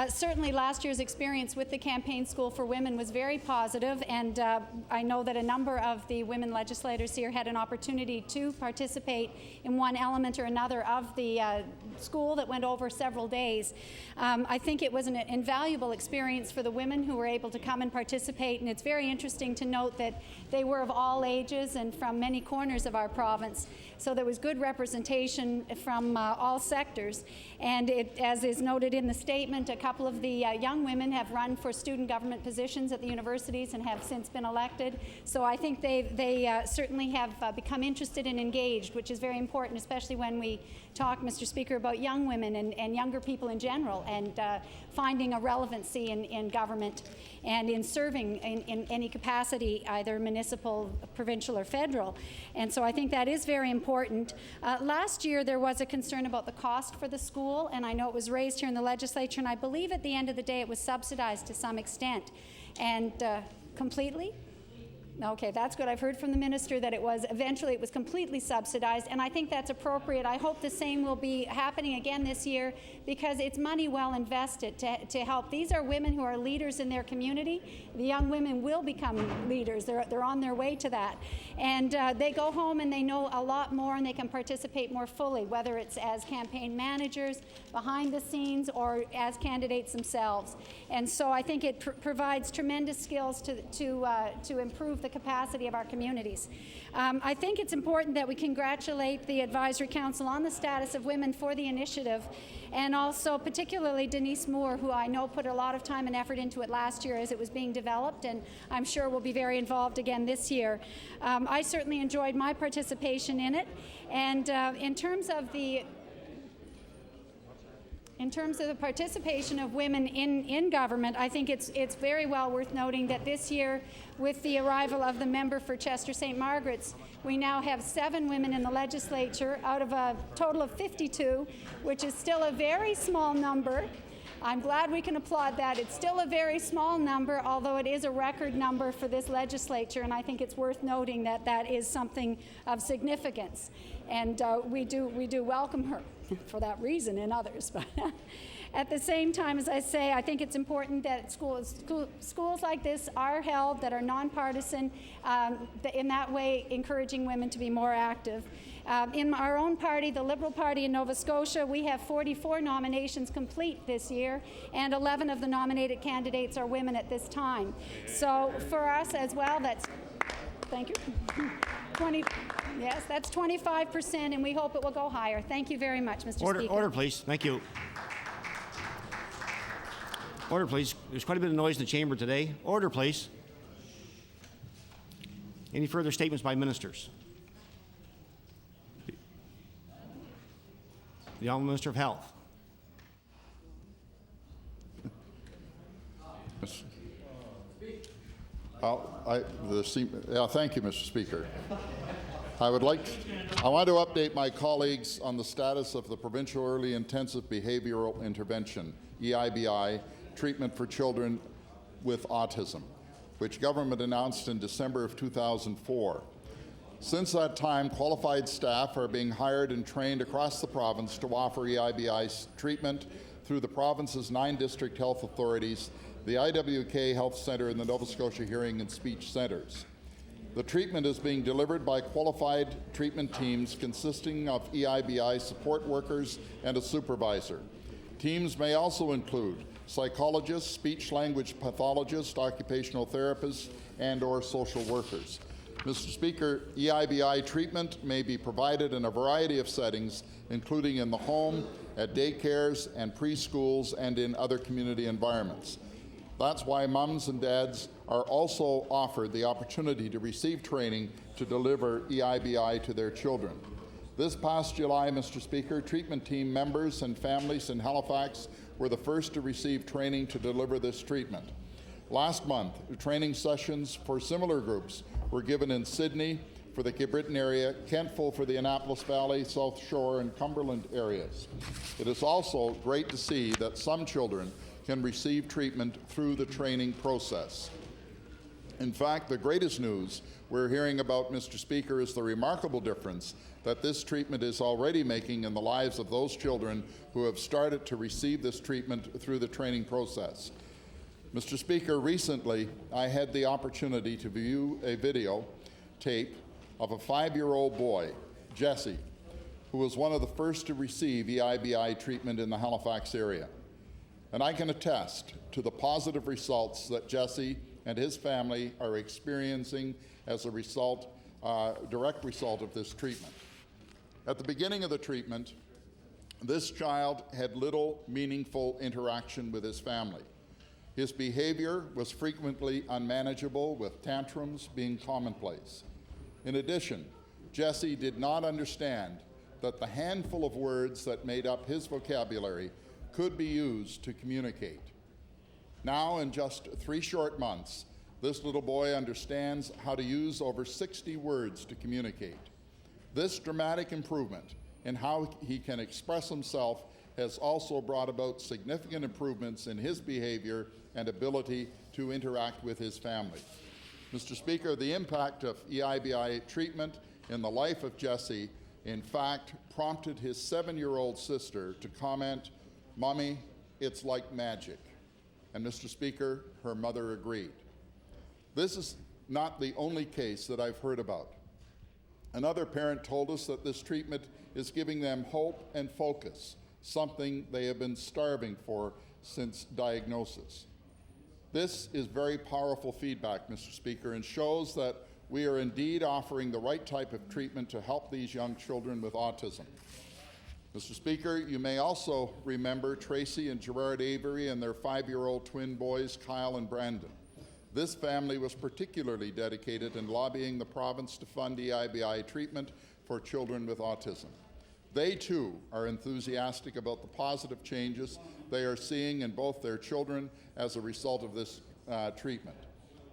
Certainly last year's experience with the campaign school for women was very positive, and I know that a number of the women legislators here had an opportunity to participate in one element or another of the school that went over several days. I think it was an invaluable experience for the women who were able to come and participate, and it's very interesting to note that they were of all ages and from many corners of our province. So there was good representation from all sectors. And as is noted in the statement, a couple of the young women have run for student government positions at the universities and have since been elected. So I think they certainly have become interested and engaged, which is very important, especially when we talk, Mr. Speaker, about young women and younger people in general, and finding a relevancy in government and in serving in any capacity, either municipal, provincial, or federal. And so I think that is very important. Last year there was a concern about the cost for the school, and I know it was raised here in the legislature, and I believe at the end of the day it was subsidized to some extent. And completely? Okay, that's good. I've heard from the minister that eventually it was completely subsidized, and I think that's appropriate. I hope the same will be happening again this year, because it's money well invested to help. These are women who are leaders in their community. The young women will become leaders. They're on their way to that. And they go home and they know a lot more, and they can participate more fully, whether it's as campaign managers, behind the scenes, or as candidates themselves. And so I think it provides tremendous skills to improve the capacity of our communities. I think it's important that we congratulate the Advisory Council on the status of women for the initiative, and also particularly Denise Moore, who I know put a lot of time and effort into it last year as it was being developed, and I'm sure will be very involved again this year. I certainly enjoyed my participation in it, and in terms of the participation of women in government, I think it's very well worth noting that this year, with the arrival of the member for Chester St. Margaret's, we now have 7 women in the legislature out of a total of 52, which is still a very small number. I'm glad we can applaud that. It's still a very small number, although it is a record number for this legislature, and I think it's worth noting that that is something of significance. And we do welcome her for that reason and others. But at the same time, as I say, I think it's important that schools like this are held, that are nonpartisan, in that way encouraging women to be more active. In our own party, the Liberal Party in Nova Scotia, we have 44 nominations complete this year, and 11 of the nominated candidates are women at this time. So for us as well, that's, thank you, 20, yes, that's 25%, and we hope it will go higher. Thank you very much, Mr. Speaker. Order, please. Thank you. Order, please. There's quite a bit of noise in the chamber today. Order, please. Any further statements by ministers? The Honourable Minister of Health. Thank you, Mr. Speaker. I want to update my colleagues on the status of the Provincial Early Intensive Behavioral Intervention, EIBI, treatment for children with autism, which government announced in December of 2004. Since that time, qualified staff are being hired and trained across the province to offer EIBI treatment through the province's 9 district health authorities, the IWK Health Centre, and the Nova Scotia Hearing and Speech Centres. The treatment is being delivered by qualified treatment teams consisting of EIBI support workers and a supervisor. Teams may also include psychologists, speech-language pathologists, occupational therapists, and/or social workers. Mr. Speaker, EIBI treatment may be provided in a variety of settings, including in the home, at daycares and preschools, and in other community environments. That's why mums and dads are also offered the opportunity to receive training to deliver EIBI to their children. This past July, Mr. Speaker, treatment team members and families in Halifax were the first to receive training to deliver this treatment. Last month, training sessions for similar groups were given in Sydney for the Cape Breton area, Kentville for the Annapolis Valley, South Shore, and Cumberland areas. It is also great to see that some children can receive treatment through the training process. In fact, the greatest news we're hearing about, Mr. Speaker, is the remarkable difference that this treatment is already making in the lives of those children who have started to receive this treatment through the training process. Mr. Speaker, recently I had the opportunity to view a video tape of a 5-year-old boy, Jesse, who was one of the first to receive EIBI treatment in the Halifax area. And I can attest to the positive results that Jesse and his family are experiencing as a result, direct result of this treatment. At the beginning of the treatment, this child had little meaningful interaction with his family. His behavior was frequently unmanageable, with tantrums being commonplace. In addition, Jesse did not understand that the handful of words that made up his vocabulary could be used to communicate. Now, in just 3 short months, this little boy understands how to use over 60 words to communicate. This dramatic improvement in how he can express himself has also brought about significant improvements in his behavior and ability to interact with his family. Mr. Speaker, the impact of EIBI treatment in the life of Jesse, in fact, prompted his 7-year-old sister to comment, "Mommy, it's like magic." And Mr. Speaker, her mother agreed. This is not the only case that I've heard about. Another parent told us that this treatment is giving them hope and focus, something they have been starving for since diagnosis. This is very powerful feedback, Mr. Speaker, and shows that we are indeed offering the right type of treatment to help these young children with autism. Mr. Speaker, you may also remember Tracy and Gerard Avery and their 5-year-old twin boys, Kyle and Brandon. This family was particularly dedicated in lobbying the province to fund EIBI treatment for children with autism. They too are enthusiastic about the positive changes they are seeing in both their children as a result of this treatment.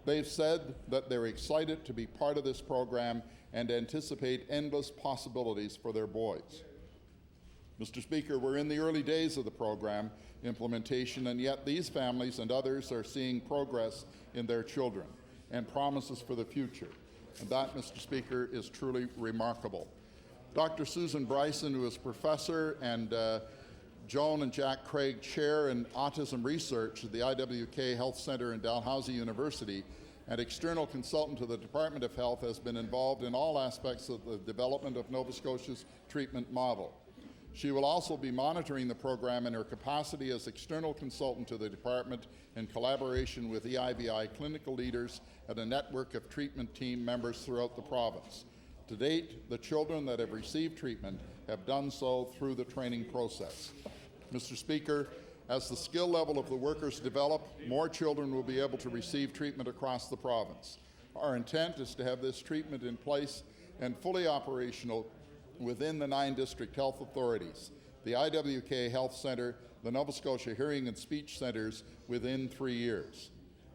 They've said that they're excited to be part of this program and anticipate endless possibilities for their boys. Mr. Speaker, we're in the early days of the program implementation, and yet these families and others are seeing progress in their children and promises for the future. And that, Mr. Speaker, is truly remarkable. Dr. Susan Bryson, who is professor, and Joan and Jack Craig chair in autism research at the IWK Health Center in Dalhousie University and external consultant to the Department of Health, has been involved in all aspects of the development of Nova Scotia's treatment model. She will also be monitoring the program in her capacity as external consultant to the department in collaboration with EIBI clinical leaders and a network of treatment team members throughout the province. To date, the children that have received treatment have done so through the training process. Mr. Speaker, as the skill level of the workers develop, more children will be able to receive treatment across the province. Our intent is to have this treatment in place and fully operational within the 9 district health authorities, the IWK Health Centre, the Nova Scotia Hearing and Speech Centres within 3 years.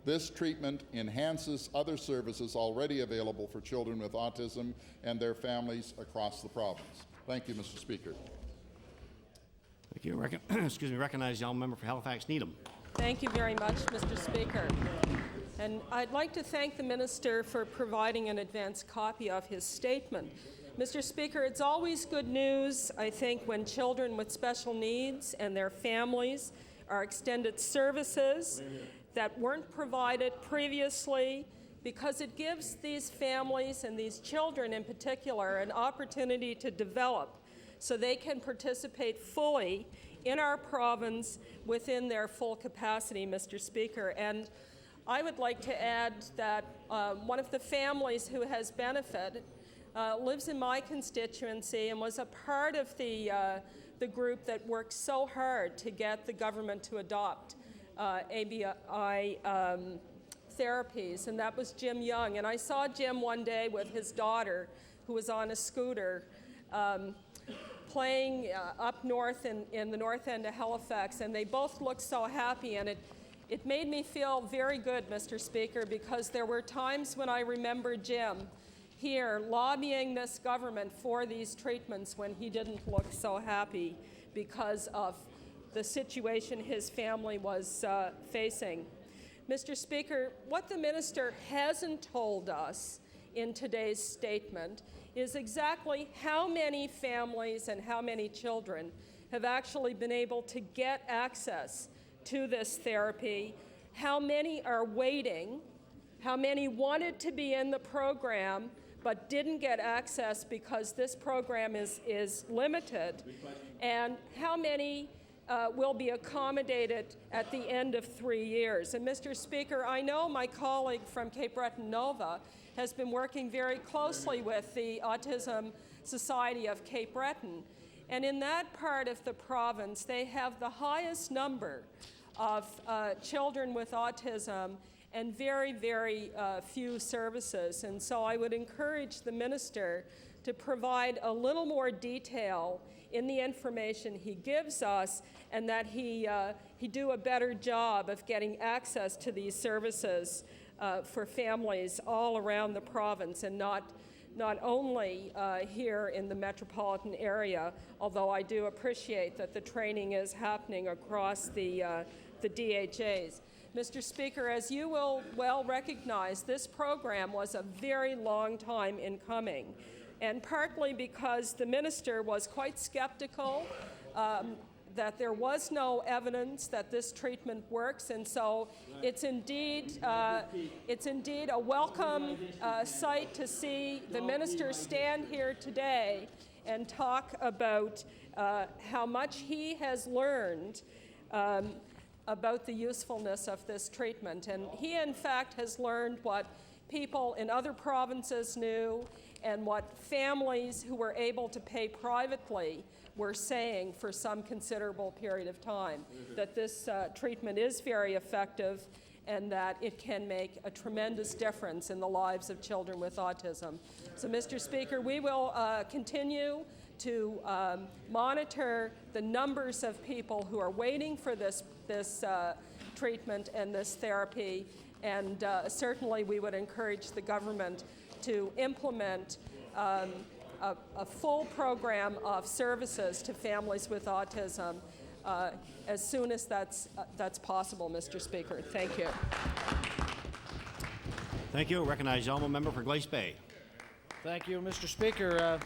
This treatment enhances other services already available for children with autism and their families across the province. Thank you, Mr. Speaker. Thank you. Recognize the honourable member for Halifax Needham. Thank you very much, Mr. Speaker. And I'd like to thank the Minister for providing an advance copy of his statement. Mr. Speaker, it's always good news, I think, when children with special needs and their families are extended services that weren't provided previously, because it gives these families and these children in particular an opportunity to develop so they can participate fully in our province within their full capacity, Mr. Speaker. And I would like to add that one of the families who has benefited lives in my constituency and was a part of the group that worked so hard to get the government to adopt ABI therapies, and that was Jim Young. And I saw Jim one day with his daughter, who was on a scooter, playing up north in the north end of Halifax, and they both looked so happy, and it made me feel very good, Mr. Speaker, because there were times when I remember Jim here lobbying this government for these treatments when he didn't look so happy because of the situation his family was facing. Mr. Speaker, what the minister hasn't told us in today's statement is exactly how many families and how many children have actually been able to get access to this therapy, how many are waiting, how many wanted to be in the program but didn't get access because this program is limited, and how many will be accommodated at the end of 3 years. And Mr. Speaker, I know my colleague from Cape Breton Nova has been working very closely with the Autism Society of Cape Breton. And in that part of the province, they have the highest number of children with autism and very, very few services. And so I would encourage the minister to provide a little more detail in the information he gives us, and that he do a better job of getting access to these services for families all around the province, and not only here in the metropolitan area, although I do appreciate that the training is happening across the DHAs. Mr. Speaker, as you will well recognize, this program was a very long time in coming, and partly because the minister was quite skeptical that there was no evidence that this treatment works, and so it's indeed a welcome sight to see the minister stand here today and talk about how much he has learned about the usefulness of this treatment. And he, in fact, has learned what people in other provinces knew and what families who were able to pay privately were saying for some considerable period of time, that this treatment is very effective and that it can make a tremendous difference in the lives of children with autism. So, Mr. Speaker, we will continue to monitor the numbers of people who are waiting for this treatment and this therapy, and certainly we would encourage the government to implement a full program of services to families with autism as soon as that's possible, Mr. Speaker. Thank you. Thank you. Recognize the honourable member for Glace Bay. Thank you, Mr. Speaker.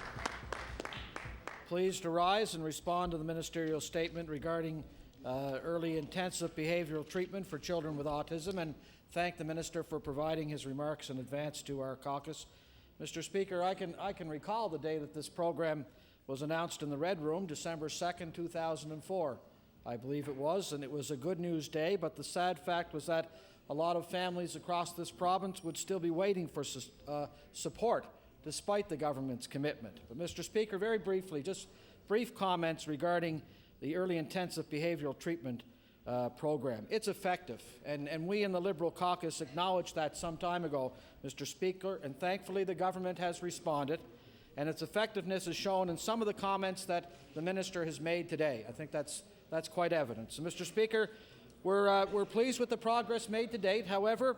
Pleased to rise and respond to the ministerial statement regarding early intensive behavioral treatment for children with autism, and thank the minister for providing his remarks in advance to our caucus. Mr. Speaker, I can recall the day that this program was announced in the Red Room, December 2nd, 2004. I believe it was, and it was a good news day, but the sad fact was that a lot of families across this province would still be waiting for support despite the government's commitment. But Mr. Speaker, very briefly, just brief comments regarding the early intensive behavioral treatment program. It's effective, and we in the Liberal caucus acknowledged that some time ago, Mr. Speaker, and thankfully the government has responded, and its effectiveness is shown in some of the comments that the minister has made today. I think that's quite evident. So, Mr. Speaker, we're pleased with the progress made to date. However,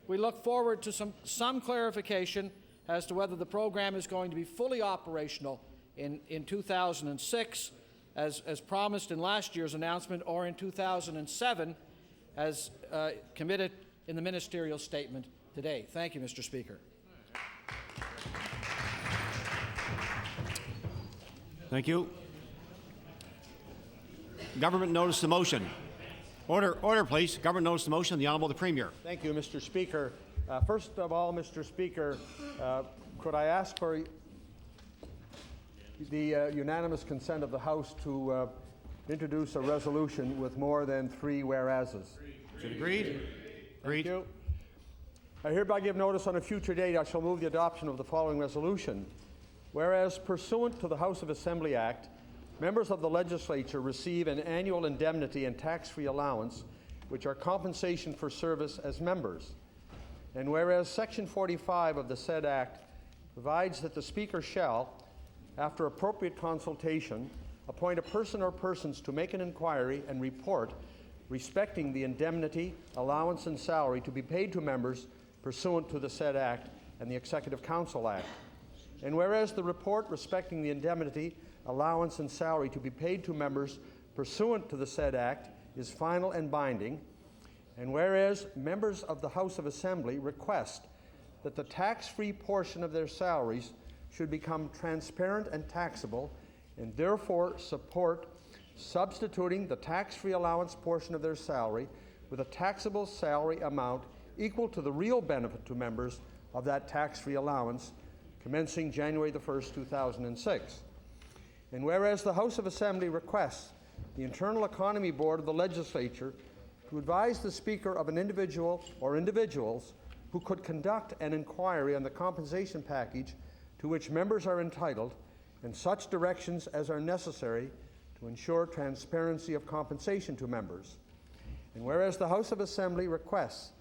we look forward to some clarification as to whether the program is going to be fully operational in 2006, as promised in last year's announcement, or in 2007, as committed in the ministerial statement today. Thank you, Mr. Speaker. Thank you. Government notice the motion. Order, please. Government notice the motion. The Honourable the Premier. Thank you, Mr. Speaker. First of all, Mr. Speaker, could I ask for the unanimous consent of the House to introduce a resolution with more than 3 whereases? Is it agreed? Agreed. Thank you. I hereby give notice on a future date I shall move the adoption of the following resolution. Whereas pursuant to the House of Assembly Act, members of the legislature receive an annual indemnity and tax-free allowance, which are compensation for service as members. And whereas Section 45 of the said Act provides that the Speaker shall, after appropriate consultation, appoint a person or persons to make an inquiry and report respecting the indemnity, allowance, and salary to be paid to members pursuant to the said Act and the Executive Council Act. And whereas the report respecting the indemnity, allowance, and salary to be paid to members pursuant to the said Act is final and binding, and whereas members of the House of Assembly request that the tax-free portion of their salaries should become transparent and taxable, and therefore support substituting the tax-free allowance portion of their salary with a taxable salary amount equal to the real benefit to members of that tax-free allowance commencing January the 1st, 2006. And whereas the House of Assembly requests the Internal Economy Board of the Legislature to advise the Speaker of an individual or individuals who could conduct an inquiry on the compensation package to which members are entitled, and such directions as are necessary to ensure transparency of compensation to members. And whereas the House of Assembly requests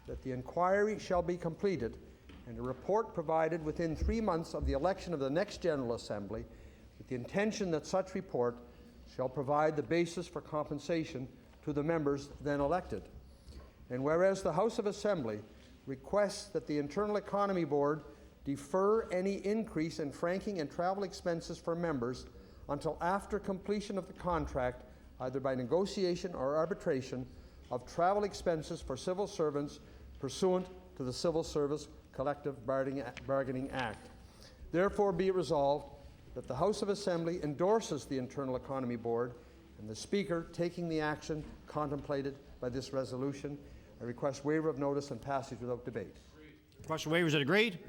that the inquiry shall be completed and a report provided within 3 months of the election of the next General Assembly, with the intention that such report shall provide the basis for compensation to the members then elected. And whereas the House of Assembly requests that the Internal Economy Board defer any increase in franking and travel expenses for members until after completion of the contract, either by negotiation or arbitration, of travel expenses for civil servants pursuant to the Civil Service Collective Bargaining Act. Therefore be it resolved that the House of Assembly endorses the Internal Economy Board and the Speaker taking the action contemplated by this resolution. I request waiver of notice and passage without debate. Question waivers, it agreed?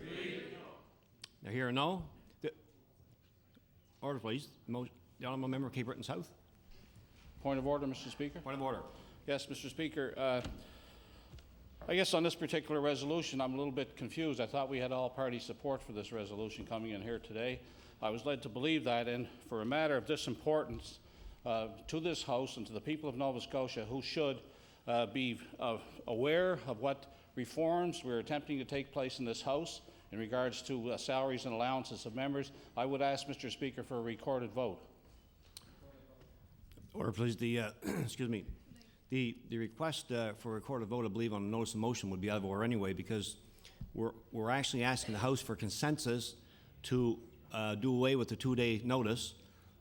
Now hear a no. Order, please. The honourable member of Cape Breton South. Point of order, Mr. Speaker. Point of order. Yes, Mr. Speaker. I guess on this particular resolution, I'm a little bit confused. I thought we had all party support for this resolution coming in here today. I was led to believe that, and for a matter of this importance to this House and to the people of Nova Scotia, who should be aware of what reforms we're attempting to take place in this House in regards to salaries and allowances of members, I would ask, Mr. Speaker, for a recorded vote. Order, please. Excuse me. The request for a recorded vote, I believe, on a notice of motion would be out of order anyway, because we're actually asking the House for consensus to do away with the 2-day notice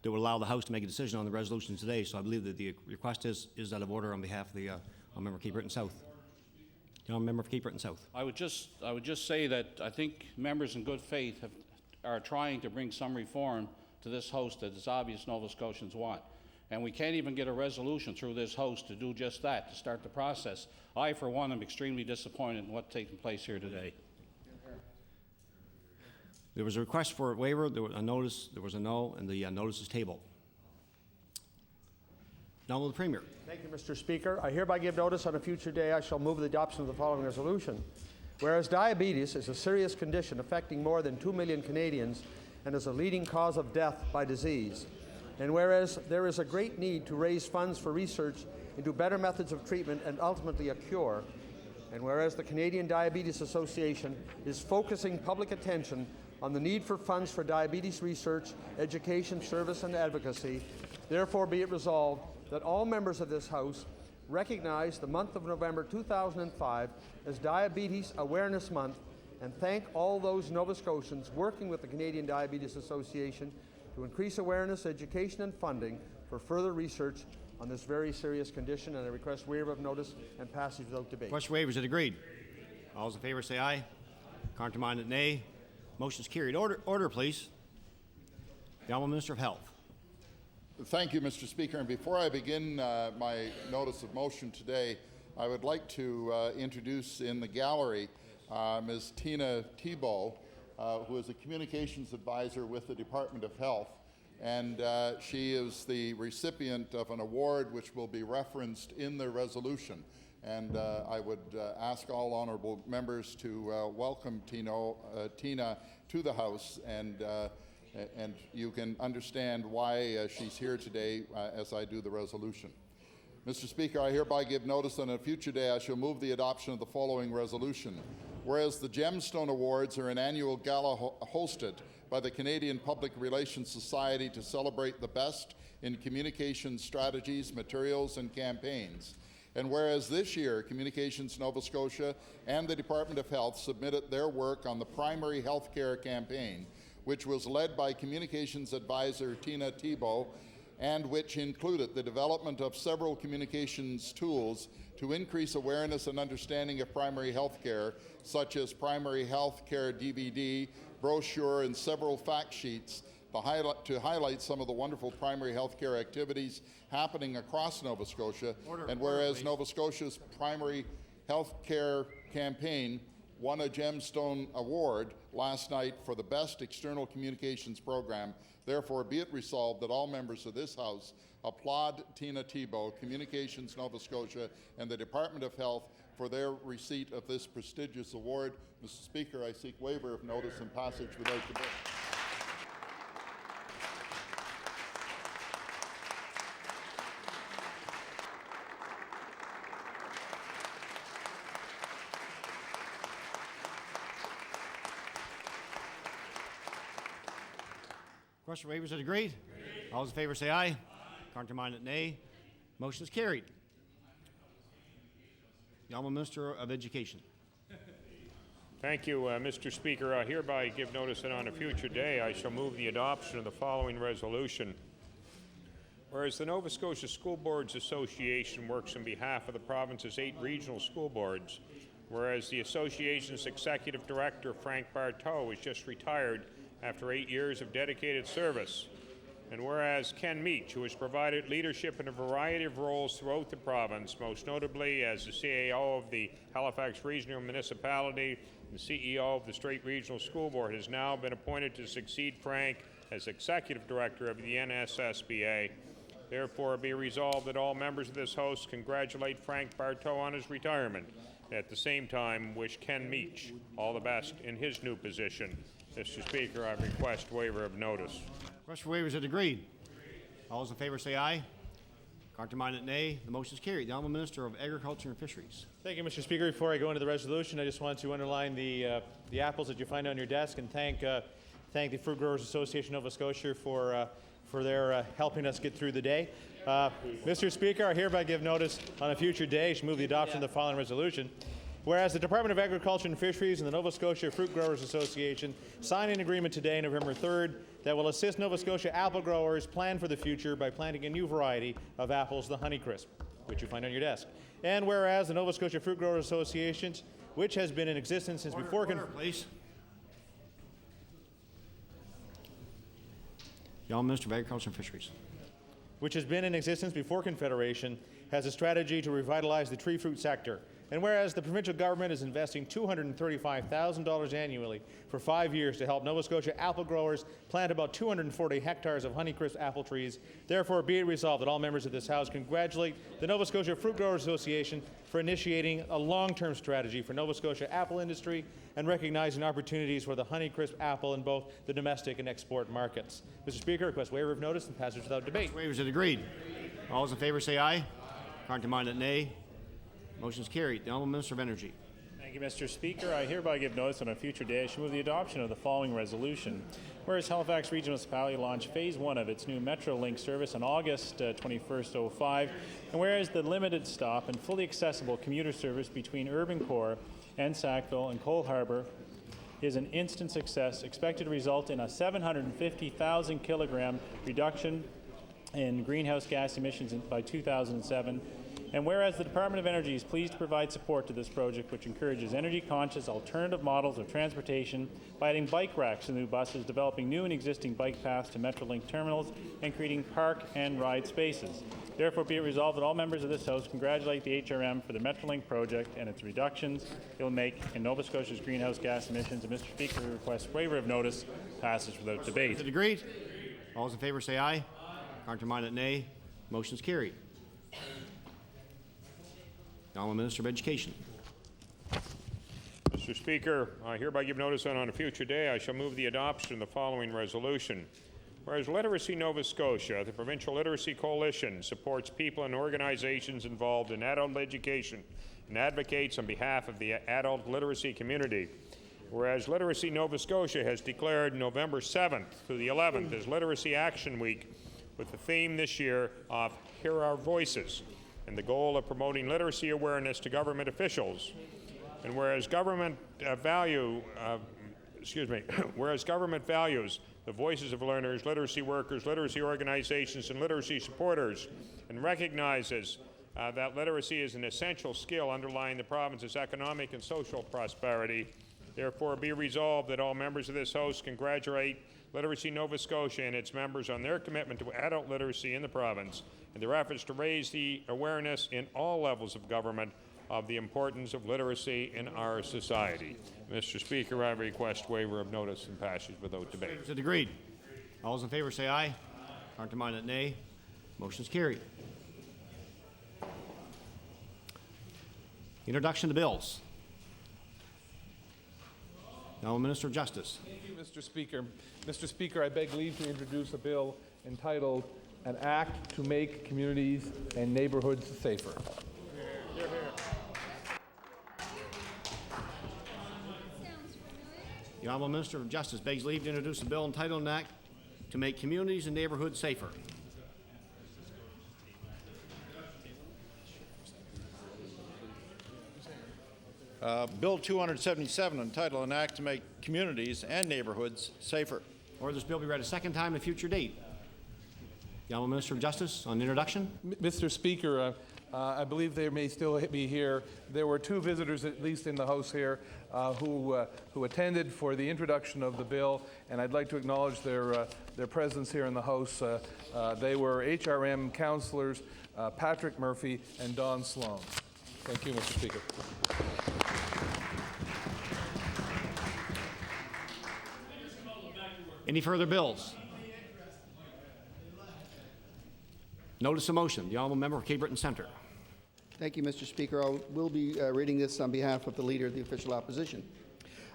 that would allow the House to make a decision on the resolution today. So I believe that the request is out of order on behalf of the member of Cape Breton South. The member of Cape Breton South. I would just say that I think members in good faith are trying to bring some reform to this House that is obvious Nova Scotians want. And we can't even get a resolution through this House to do just that, to start the process. I, for one, am extremely disappointed in what's taking place here today. There was a request for a waiver, there was a notice, there was a no, and the notice is tabled. Now will the Premier. Thank you, Mr. Speaker. I hereby give notice on a future day I shall move the adoption of the following resolution. Whereas diabetes is a serious condition affecting more than 2 million Canadians and is a leading cause of death by disease, and whereas there is a great need to raise funds for research into better methods of treatment and ultimately a cure, and whereas the Canadian Diabetes Association is focusing public attention on the need for funds for diabetes research, education, service, and advocacy, therefore be it resolved that all members of this House recognize the month of November 2005 as Diabetes Awareness Month and thank all those Nova Scotians working with the Canadian Diabetes Association to increase awareness, education, and funding for further research on this very serious condition, and I request waiver of notice and passage without debate. Question waivers, it agreed. All those in favour say aye. Contrary-minded, nay. Motion is carried. Order, please. The Honourable Minister of Health. Thank you, Mr. Speaker. And before I begin my notice of motion today, I would like to introduce in the gallery Ms. Tina Thibault, who is a communications advisor with the Department of Health, and she is the recipient of an award which will be referenced in the resolution. And I would ask all honourable members to welcome Tina to the House, and you can understand why she's here today as I do the resolution. Mr. Speaker, I hereby give notice that on a future day I shall move the adoption of the following resolution. Whereas the Gemstone Awards are an annual gala hosted by the Canadian Public Relations Society to celebrate the best in communication strategies, materials, and campaigns. And whereas this year, Communications Nova Scotia and the Department of Health submitted their work on the primary health care campaign, which was led by Communications Advisor Tina Thibault, and which included the development of several communications tools to increase awareness and understanding of primary health care, such as primary health care DVD, brochure, and several fact sheets to highlight some of the wonderful primary health care activities happening across Nova Scotia. And whereas Nova Scotia's primary health care campaign won a Gemstone Award last night for the best external communications program, therefore be it resolved that all members of this House applaud Tina Thibault, Communications Nova Scotia, and the Department of Health for their receipt of this prestigious award. Mr. Speaker, I seek waiver of notice and passage without debate. Request for waivers are agreed. All those in favor say aye. Counterminded, nay. Motion is carried. The Honourable Minister of Education. Thank you, Mr. Speaker. I hereby give notice that on a future day I shall move the adoption of the following resolution. Whereas the Nova Scotia School Boards Association works on behalf of the province's 8 regional school boards, whereas the association's executive director, Frank Barteau, is just retired after 8 years of dedicated service, and whereas Ken Meach, who has provided leadership in a variety of roles throughout the province, most notably as the CAO of the Halifax Regional Municipality and CEO of the Strait Regional School Board, has now been appointed to succeed Frank as Executive Director of the NSSBA. Therefore, be resolved that all members of this House congratulate Frank Barteau on his retirement, and at the same time wish Ken Meach all the best in his new position. Mr. Speaker, I request waiver of notice. Request for waivers are agreed. All those in favor say aye. Counterminded, nay. The motion is carried. The Honourable Minister of Agriculture and Fisheries. Thank you, Mr. Speaker. Before I go into the resolution, I just want to underline the apples that you find on your desk and thank the Fruit Growers Association of Nova Scotia for their helping us get through the day. Mr. Speaker, I hereby give notice on a future day to move the adoption of the following resolution. Whereas the Department of Agriculture and Fisheries and the Nova Scotia Fruit Growers Association signed an agreement today, November 3rd, that will assist Nova Scotia apple growers plan for the future by planting a new variety of apples, the Honeycrisp, which you find on your desk. And whereas the Nova Scotia Fruit Growers Association, which has been in existence since before... please. The Honourable Minister of Agriculture and Fisheries. Which has been in existence before Confederation, has a strategy to revitalize the tree fruit sector. And whereas the provincial government is investing $235,000 annually for 5 years to help Nova Scotia apple growers plant about 240 hectares of Honeycrisp apple trees, therefore be it resolved that all members of this House congratulate the Nova Scotia Fruit Growers Association for initiating a long-term strategy for Nova Scotia apple industry and recognizing opportunities for the Honeycrisp apple in both the domestic and export markets. Mr. Speaker, I request waiver of notice and passage without debate. Waivers are agreed. All those in favor say aye. Counterminded, nay. Motion is carried. The Honourable Minister of Energy. Thank you, Mr. Speaker. I hereby give notice on a future day I shall move the adoption of the following resolution. Whereas Halifax Regional Municipality launched Phase 1 of its new Metrolink service on August 21st, 05, and whereas the limited stop and fully accessible commuter service between Urban Core and Sackville and Cole Harbour is an instant success, expected to result in a 750,000 kilogram reduction in greenhouse gas emissions by 2007. And whereas the Department of Energy is pleased to provide support to this project, which encourages energy-conscious alternative models of transportation by adding bike racks to new buses, developing new and existing bike paths to Metrolink terminals, and creating park and ride spaces. Therefore, be it resolved that all members of this House congratulate the HRM for the Metrolink project and its reductions it will make in Nova Scotia's greenhouse gas emissions. And Mr. Speaker, we request waiver of notice, passage without debate. Is it agreed? All those in favor say aye. Counterminded, nay. Motion is carried. The Honourable Minister of Education. Mr. Speaker, I hereby give notice that on a future day I shall move the adoption of the following resolution. Whereas Literacy Nova Scotia, the Provincial Literacy Coalition, supports people and organizations involved in adult education and advocates on behalf of the adult literacy community. Whereas Literacy Nova Scotia has declared November 7th through the 11th as Literacy Action Week, with the theme this year of Hear Our Voices, and the goal of promoting literacy awareness to government officials. And whereas government whereas government values the voices of learners, literacy workers, literacy organizations, and literacy supporters, and recognizes that literacy is an essential skill underlying the province's economic and social prosperity, therefore be resolved that all members of this House congratulate Literacy Nova Scotia and its members on their commitment to adult literacy in the province and their efforts to raise the awareness in all levels of government of the importance of literacy in our society. Mr. Speaker, I request waiver of notice and passage without debate. Is it agreed? All those in favor say aye. Counterminded, nay. Motion is carried. Introduction to bills. Now, Minister of Justice. Thank you, Mr. Speaker. Mr. Speaker, I beg leave to introduce a bill entitled An Act to Make Communities and Neighborhoods Safer. Hear, hear. The Honourable Minister of Justice begs leave to introduce a bill entitled An Act to make communities and neighborhoods safer. Bill 277, entitled An Act to Make Communities and Neighborhoods Safer. Order this bill be read a second time at a future date. The Honourable Minister of Justice on introduction. Mr. Speaker, I believe they may still be here. There were two visitors, at least in the House here, who attended for the introduction of the bill, and I'd like to acknowledge their presence here in the House. They were HRM councillors Patrick Murphy and Don Sloan. Thank you, Mr. Speaker. Any further bills? Notice of motion. The Honourable Member for Cape Breton Centre. Thank you, Mr. Speaker. I will be reading this on behalf of the Leader of the Official Opposition.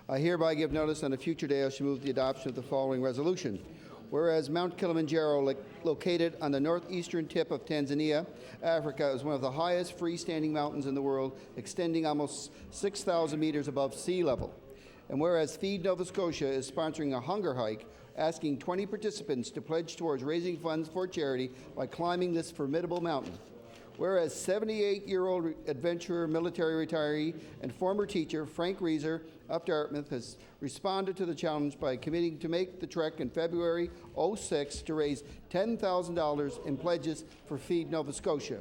I hereby give notice on a future day I shall move the adoption of the following resolution. Whereas Mount Kilimanjaro, located on the northeastern tip of Tanzania, Africa, is one of the highest freestanding mountains in the world, extending almost 6,000 meters above sea level. And whereas Feed Nova Scotia is sponsoring a hunger hike, asking 20 participants to pledge towards raising funds for charity by climbing this formidable mountain. Whereas 78-year-old adventurer, military retiree, and former teacher Frank Reeser of Dartmouth has responded to the challenge by committing to make the trek in February 06 to raise $10,000 in pledges for Feed Nova Scotia.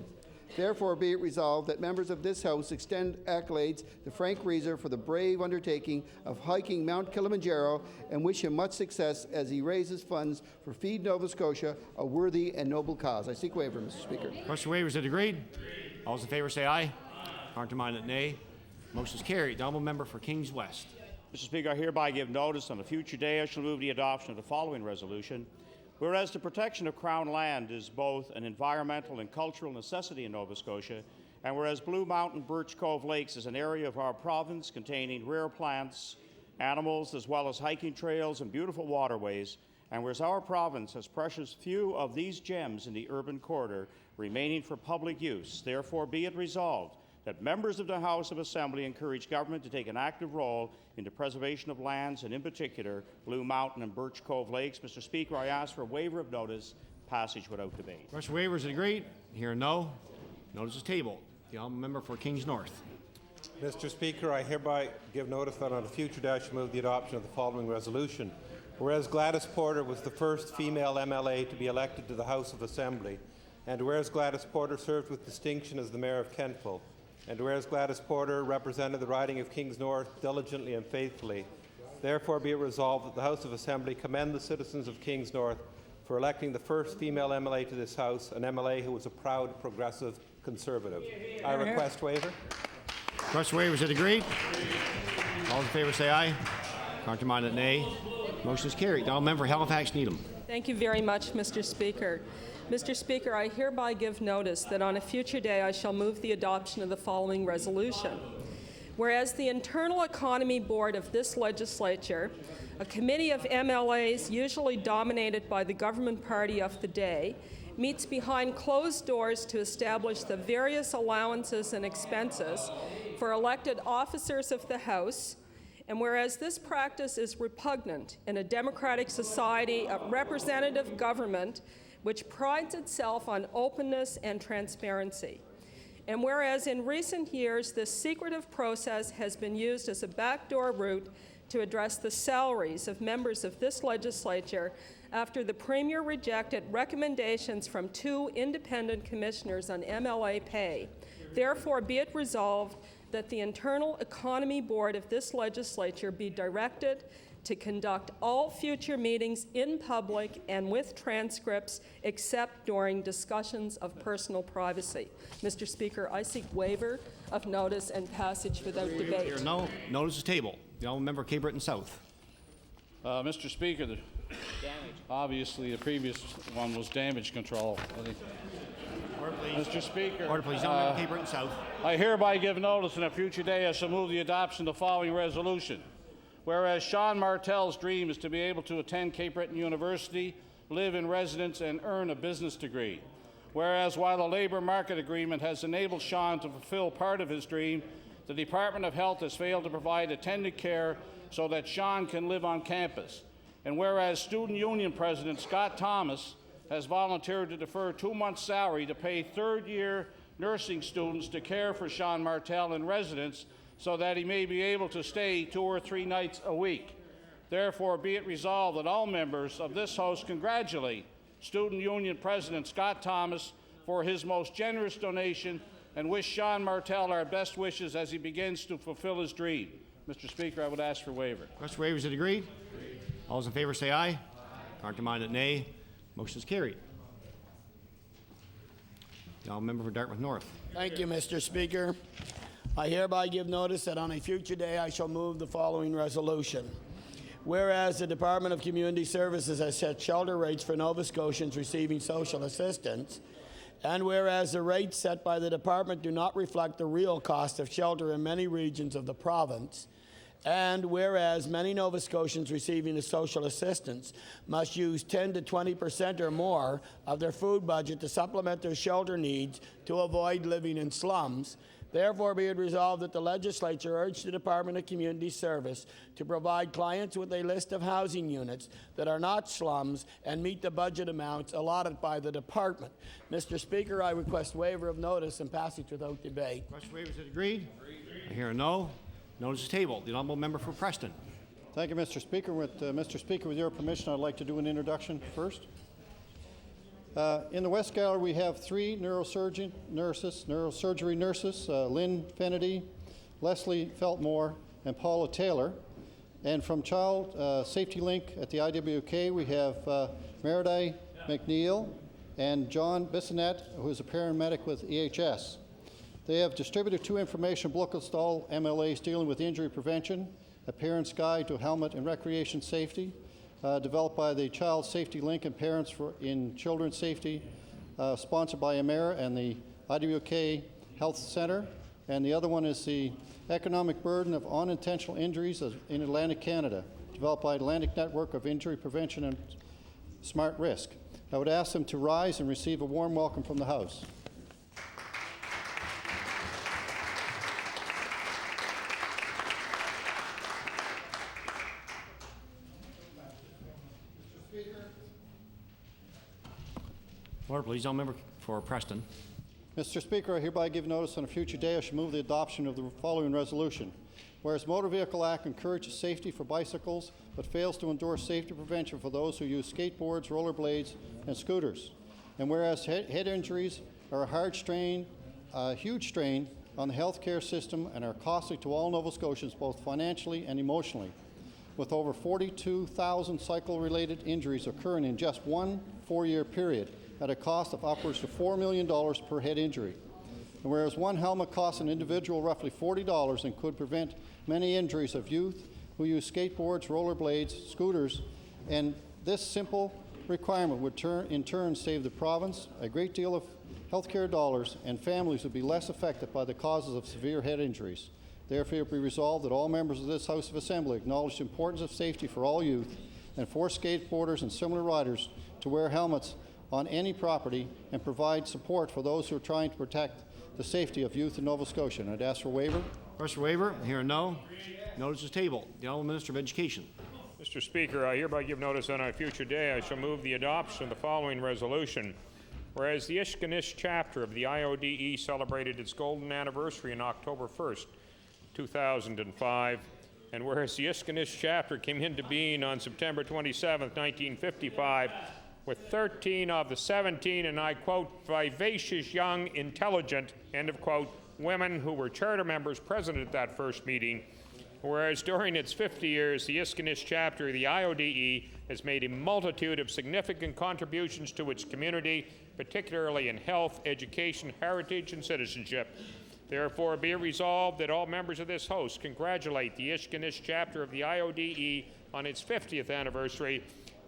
Therefore, be it resolved that members of this House extend accolades to Frank Reeser for the brave undertaking of hiking Mount Kilimanjaro and wish him much success as he raises funds for Feed Nova Scotia, a worthy and noble cause. I seek waiver, Mr. Speaker. Question waivers, is agreed? All those in favour say aye. Counterminded, nay. Motion is carried. The Honourable Member for Kings West. Mr. Speaker, I hereby give notice on a future day I shall move the adoption of the following resolution. Whereas the protection of Crown land is both an environmental and cultural necessity in Nova Scotia, and whereas Blue Mountain Birch Cove Lakes is an area of our province containing rare plants, animals, as well as hiking trails and beautiful waterways, and whereas our province has precious few of these gems in the urban corridor remaining for public use, therefore be it resolved that members of the House of Assembly encourage government to take an active role in the preservation of lands, and in particular, Blue Mountain and Birch Cove Lakes. Mr. Speaker, I ask for a waiver of notice, passage without debate. Question waivers, is agreed? Here no. Notice is tabled. The Honourable Member for Kings North. Mr. Speaker, I hereby give notice that on a future day I shall move the adoption of the following resolution. Whereas Gladys Porter was the first female MLA to be elected to the House of Assembly, and whereas Gladys Porter served with distinction as the Mayor of Kentville, and whereas Gladys Porter represented the riding of Kings North diligently and faithfully, therefore be it resolved that the House of Assembly commend the citizens of Kings North for electing the first female MLA to this House, an MLA who was a proud progressive Conservative. I request waiver. Question waivers, is agreed? All in favour say aye. Counterminded, nay. Motion is carried. The Honourable Member for Halifax Needham. Thank you very much, Mr. Speaker. Mr. Speaker, I hereby give notice that on a future day I shall move the adoption of the following resolution. Whereas the Internal Economy Board of this legislature, a committee of MLAs usually dominated by the government party of the day, meets behind closed doors to establish the various allowances and expenses for elected officers of the House, and whereas this practice is repugnant in a democratic society of representative government which prides itself on openness and transparency. And whereas in recent years this secretive process has been used as a backdoor route to address the salaries of members of this legislature after the Premier rejected recommendations from 2 independent commissioners on MLA pay, therefore be it resolved that the Internal Economy Board of this legislature be directed to conduct all future meetings in public and with transcripts except during discussions of personal privacy. Mr. Speaker, I seek waiver of notice and passage without debate. Here no. Notice is tabled. The Honourable Member for Cape Breton South. Mr. Speaker, obviously the previous one was damage control. Order, please. Mr. Speaker, Order, please. Honourable Member Cape Breton South. I hereby give notice in a future day I shall move the adoption of the following resolution. Whereas Sean Martell's dream is to be able to attend Cape Breton University, live in residence, and earn a business degree. Whereas while the labour market agreement has enabled Sean to fulfill part of his dream, the Department of Health has failed to provide attendant care so that Sean can live on campus. And whereas Student Union President Scott Thomas has volunteered to defer 2 months' salary to pay third-year nursing students to care for Sean Martel in residence so that he may be able to stay 2 or 3 nights a week. Therefore, be it resolved that all members of this House congratulate Student Union President Scott Thomas for his most generous donation and wish Sean Martel our best wishes as he begins to fulfill his dream. Mr. Speaker, I would ask for waiver. Request for waiver, is it agreed? All those in favor say aye. Counterminded, nay. Motion is carried. The honourable member for Dartmouth North. Thank you, Mr. Speaker. I hereby give notice that on a future day I shall move the following resolution. Whereas the Department of Community Services has set shelter rates for Nova Scotians receiving social assistance, and whereas the rates set by the department do not reflect the real cost of shelter in many regions of the province, and whereas many Nova Scotians receiving the social assistance must use 10 to 20% or more of their food budget to supplement their shelter needs to avoid living in slums, therefore be it resolved that the legislature urge the Department of Community Service to provide clients with a list of housing units that are not slums and meet the budget amounts allotted by the department. Mr. Speaker, I request waiver of notice and passage without debate. Request for waiver, is it agreed? I hear a no. Notice is tabled. The honourable member for Preston. Thank you, Mr. Speaker. Mr. Speaker, with your permission, I'd like to do an introduction first. In the West Gallery, we have 3 neurosurgery nurses, Lynn Fennedy, Leslie Feltmore, and Paula Taylor. And from Child Safety Link at the IWK, we have Meredith McNeil and John Bissonette, who is a paramedic with EHS. They have distributed 2 information booklets to all MLAs dealing with injury prevention, a parent's guide to helmet and recreation safety, developed by the Child Safety Link and Parents in Children's Safety, sponsored by Amera and the IWK Health Center. And the other one is the Economic Burden of Unintentional Injuries in Atlantic Canada, developed by Atlantic Network of Injury Prevention and Smart Risk. I would ask them to rise and receive a warm welcome from the House. Order, please. The member for Preston. Mr. Speaker, I hereby give notice on a future day I shall move the adoption of the following resolution. Whereas Motor Vehicle Act encourages safety for bicycles but fails to endorse safety prevention for those who use skateboards, rollerblades, and scooters. And whereas head injuries are a huge strain on the healthcare system and are costly to all Nova Scotians both financially and emotionally, with over 42,000 cycle-related injuries occurring in just one 4-year period, at a cost of upwards to $4 million per head injury. And whereas one helmet costs an individual roughly $40 and could prevent many injuries of youth who use skateboards, rollerblades, scooters, and this simple requirement would in turn save the province a great deal of healthcare dollars, and families would be less affected by the causes of severe head injuries. Therefore, it be resolved that all members of this House of Assembly acknowledge the importance of safety for all youth and force skateboarders and similar riders to wear helmets on any property and provide support for those who are trying to protect the safety of youth in Nova Scotia. And I'd ask for waiver. Request for waiver. I hear a no. Notice is tabled. The honourable Minister of Education. Mr. Speaker, I hereby give notice on a future day I shall move the adoption of the following resolution. Whereas the Ishkanish chapter of the IODE celebrated its golden anniversary on October 1st, 2005, and whereas the Ishkanish chapter came into being on September 27, 1955, with 13 of the 17, and I quote, vivacious, young, intelligent, end of quote, women who were charter members present at that first meeting, whereas during its 50 years, the Ishkanish chapter of the IODE has made a multitude of significant contributions to its community, particularly in health, education, heritage, and citizenship. Therefore, be it resolved that all members of this House congratulate the Ishkanish chapter of the IODE on its 50th anniversary,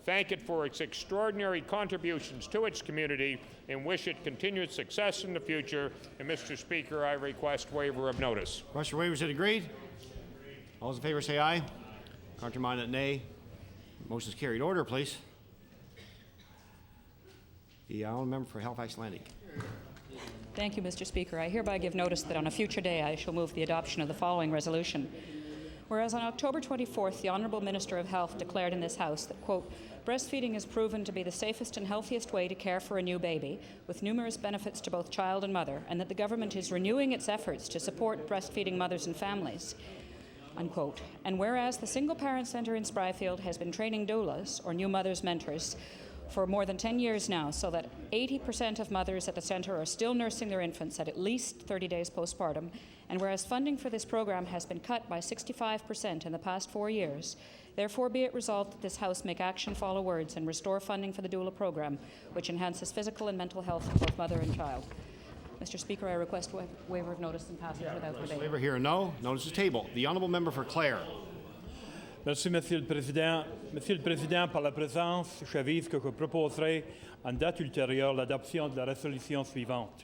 thank it for its extraordinary contributions to its community, and wish it continued success in the future. And Mr. Speaker, I request waiver of notice. Request for waiver, is it agreed? All those in favor say aye. Counterminded, nay. Motion is carried. Order, please. The honourable member for Halifax Atlantic. Thank you, Mr. Speaker. I hereby give notice that on a future day I shall move the adoption of the following resolution. Whereas on October 24th, the Honourable Minister of Health declared in this House that, quote, breastfeeding is proven to be the safest and healthiest way to care for a new baby, with numerous benefits to both child and mother, and that the government is renewing its efforts to support breastfeeding mothers and families, unquote. And whereas the Single Parent Centre in Spryfield has been training doulas, or new mothers' mentors, for more than 10 years now, so that 80% of mothers at the centre are still nursing their infants at least 30 days postpartum, and whereas funding for this program has been cut by 65% in the past 4 years, therefore be it resolved that this House make action follow words and restore funding for the doula program, which enhances physical and mental health of both mother and child. Mr. Speaker, I request waiver of notice and passage without debate. Waiver here, no. Notice is tabled. The honourable member for Clare. Merci, Monsieur le Président. Monsieur le Président, par la présence, j'avise que je proposerai en date ultérieure l'adoption de la résolution suivante.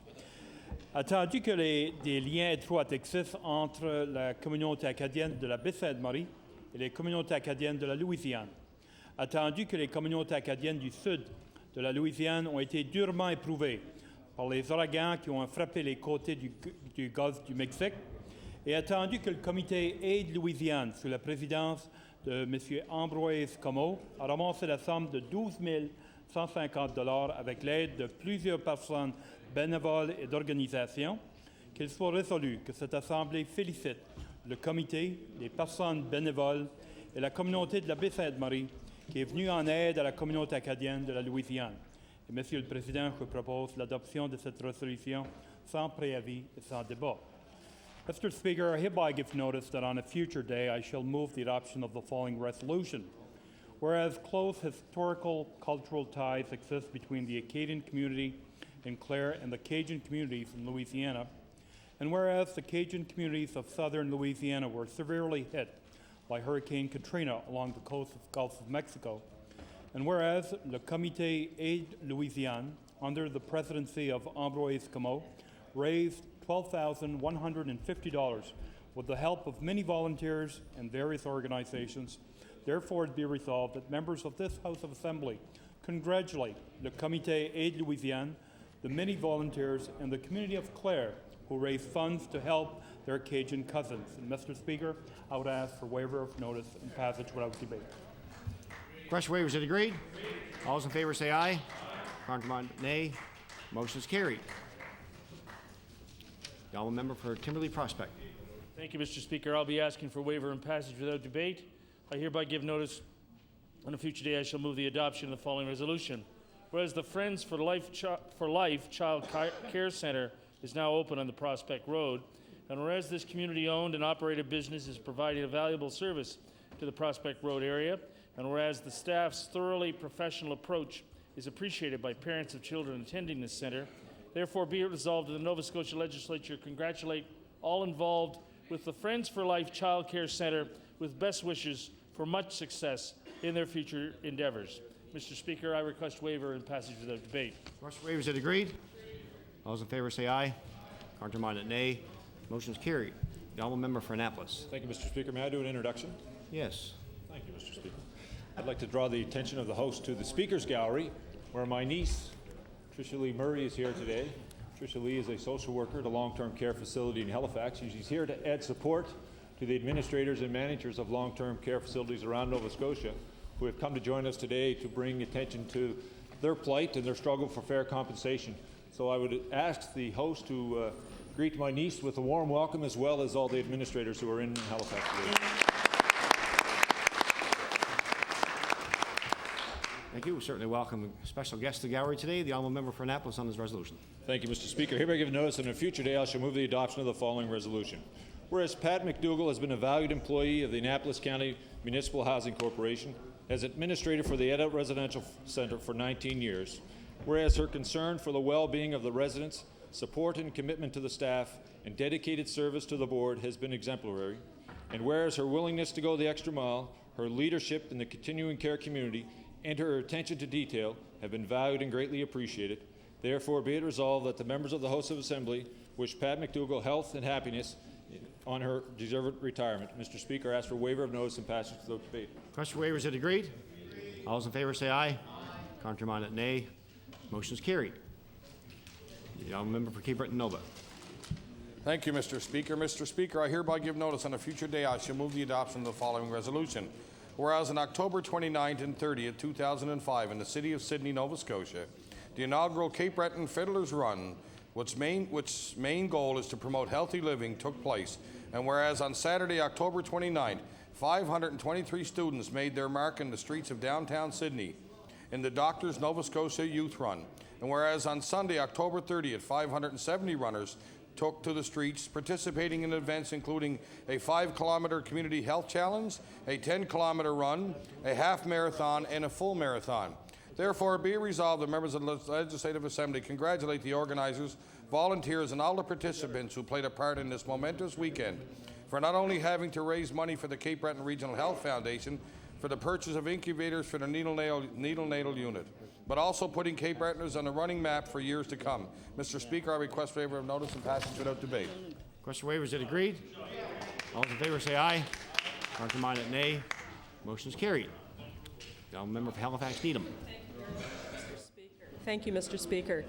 Attendu que des liens étroits existent entre la communauté acadienne de la Baie-Sainte-Marie et les communautés acadiennes de la Louisiane, attendu que les communautés acadiennes du sud de la Louisiane ont été durement éprouvées par les ouragans qui ont frappé les côtés du golfe du Mexique, et attendu que le comité Aide Louisiane, sous la présidence de M. Ambroise Comeau, a ramassé la somme de 12 150 $ avec l'aide de plusieurs personnes bénévoles et d'organisations, qu'il soit résolu que cette Assemblée félicite le comité, les personnes bénévoles et la communauté de la Baie-Sainte-Marie qui est venue en aide à la communauté acadienne de la Louisiane. Et, Monsieur le Président, je propose l'adoption de cette résolution sans préavis et sans débat. Mr. Speaker, I hereby give notice that on a future day I shall move the adoption of the following resolution. Whereas close historical cultural ties exist between the Acadian community in Clare and the Cajun communities in Louisiana, and whereas the Cajun communities of southern Louisiana were severely hit by Hurricane Katrina along the coast of the Gulf of Mexico, and whereas le Comité Aide Louisiane, under the presidency of Ambroise Comeau, raised $12,150 with the help of many volunteers and various organizations, therefore it be resolved that members of this House of Assembly congratulate le Comité Aide Louisiane, the many volunteers, and the community of Clare who raised funds to help their Cajun cousins. And Mr. Speaker, I would ask for waiver of notice and passage without debate. Question waiver, is it agreed? All those in favor say aye. Contrary, nay. Motion is carried. The honourable member for Kimberley Prospect. Thank you, Mr. Speaker. I'll be asking for waiver and passage without debate. I hereby give notice on a future day I shall move the adoption of the following resolution. Whereas the Friends for Life Child Care Centre is now open on the Prospect Road, and whereas this community-owned and operated business is providing a valuable service to the Prospect Road area, and whereas the staff's thoroughly professional approach is appreciated by parents of children attending this centre, therefore be it resolved that the Nova Scotia Legislature congratulate all involved with the Friends for Life Child Care Centre with best wishes for much success in their future endeavours. Mr. Speaker, I request waiver and passage without debate. Question waiver, is it agreed? All those in favor say aye. Contrary, nay. Motion is carried. The honourable member for Annapolis. Thank you, Mr. Speaker. May I do an introduction? Yes. Thank you, Mr. Speaker. I'd like to draw the attention of the House to the Speaker's Gallery, where my niece, Tricia Lee Murray, is here today. Tricia Lee is a social worker at a long-term care facility in Halifax, and she's here to add support to the administrators and managers of long-term care facilities around Nova Scotia who have come to join us today to bring attention to their plight and their struggle for fair compensation. So I would ask the host to greet my niece with a warm welcome, as well as all the administrators who are in Halifax today. Thank you. We certainly welcome a special guest to the gallery today, the honourable member for Annapolis, on this resolution. Thank you, Mr. Speaker. Hereby give notice that on a future day I shall move the adoption of the following resolution. Whereas Pat McDougall has been a valued employee of the Annapolis County Municipal Housing Corporation, as administrator for the Adult Residential Centre for 19 years, whereas her concern for the well-being of the residents, support and commitment to the staff, and dedicated service to the board has been exemplary, and whereas her willingness to go the extra mile, her leadership in the continuing care community, and her attention to detail have been valued and greatly appreciated, therefore be it resolved that the members of the House of Assembly wish Pat McDougall health and happiness on her deserved retirement. Mr. Speaker, I ask for waiver of notice and passage without debate. Question waiver, is it agreed? All those in favor say aye. Contrary, nay. Motion is carried. The honourable member for Cape Breton Nova. Thank you, Mr. Speaker. Mr. Speaker, I hereby give notice on a future day I shall move the adoption of the following resolution. Whereas on October 29th and 30th, 2005, in the city of Sydney, Nova Scotia, the inaugural Cape Breton Fiddlers Run, which main goal is to promote healthy living, took place. And whereas on Saturday, October 29th, 523 students made their mark in the streets of downtown Sydney in the Doctors Nova Scotia Youth Run. And whereas on Sunday, October 30th, 570 runners took to the streets, participating in events including a 5-kilometer community health challenge, a 10-kilometer run, a half marathon, and a full marathon. Therefore, be it resolved that members of the Legislative Assembly congratulate the organizers, volunteers, and all the participants who played a part in this momentous weekend for not only having to raise money for the Cape Breton Regional Health Foundation for the purchase of incubators for the neonatal unit, but also putting Cape Bretoners on the running map for years to come. Mr. Speaker, I request waiver of notice and passage without debate. Question waiver, is it agreed? All those in favor say aye. Contraminded, nay. Motion is carried. The honourable member for Halifax Needham. Thank you, Mr. Speaker.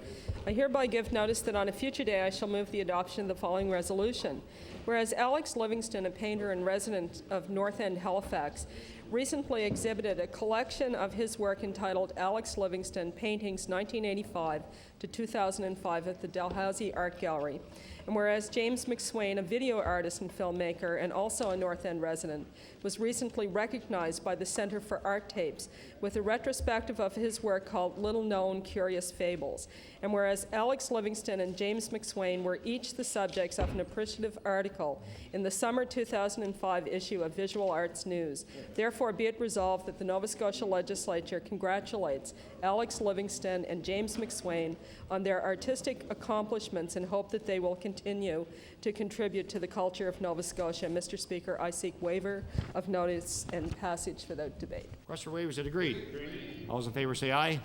I hereby give notice that on a future day I shall move the adoption of the following resolution. Whereas Alex Livingston, a painter and resident of North End, Halifax, recently exhibited a collection of his work entitled Alex Livingston Paintings 1985 to 2005 at the Dalhousie Art Gallery. And whereas James McSwain, a video artist and filmmaker and also a North End resident, was recently recognized by the Centre for Art Tapes with a retrospective of his work called Little Known Curious Fables. And whereas Alex Livingston and James McSwain were each the subjects of an appreciative article in the summer 2005 issue of Visual Arts News, therefore be it resolved that the Nova Scotia Legislature congratulates Alex Livingston and James McSwain on their artistic accomplishments and hope that they will continue to contribute to the culture of Nova Scotia. Mr. Speaker, I seek waiver of notice and passage without debate. Request for waiver, is it agreed? All those in favor say aye.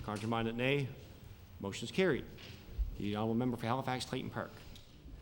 Contraminded, nay. Motion is carried. The honourable member for Halifax Clayton Park.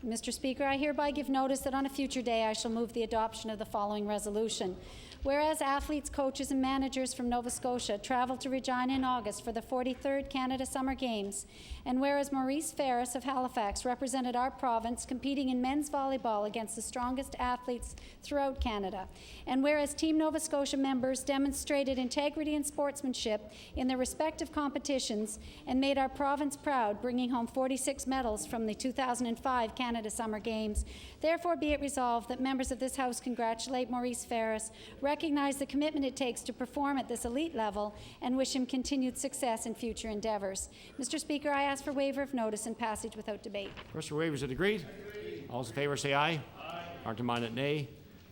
Mr. Speaker, I hereby give notice that on a future day I shall move the adoption of the following resolution. Whereas athletes, coaches, and managers from Nova Scotia traveled to Regina in August for the 43rd Canada Summer Games, and whereas Maurice Ferris of Halifax represented our province competing in men's volleyball against the strongest athletes throughout Canada, and whereas Team Nova Scotia members demonstrated integrity and sportsmanship in their respective competitions and made our province proud, bringing home 46 medals from the 2005 Canada Summer Games, therefore be it resolved that members of this House congratulate Maurice Ferris, recognize the commitment it takes to perform at this elite level, and wish him continued success in future endeavours. Mr. Speaker, I ask for waiver of notice and passage without debate. Request for waiver, is it agreed? All those in favor say aye. Contraminded, nay.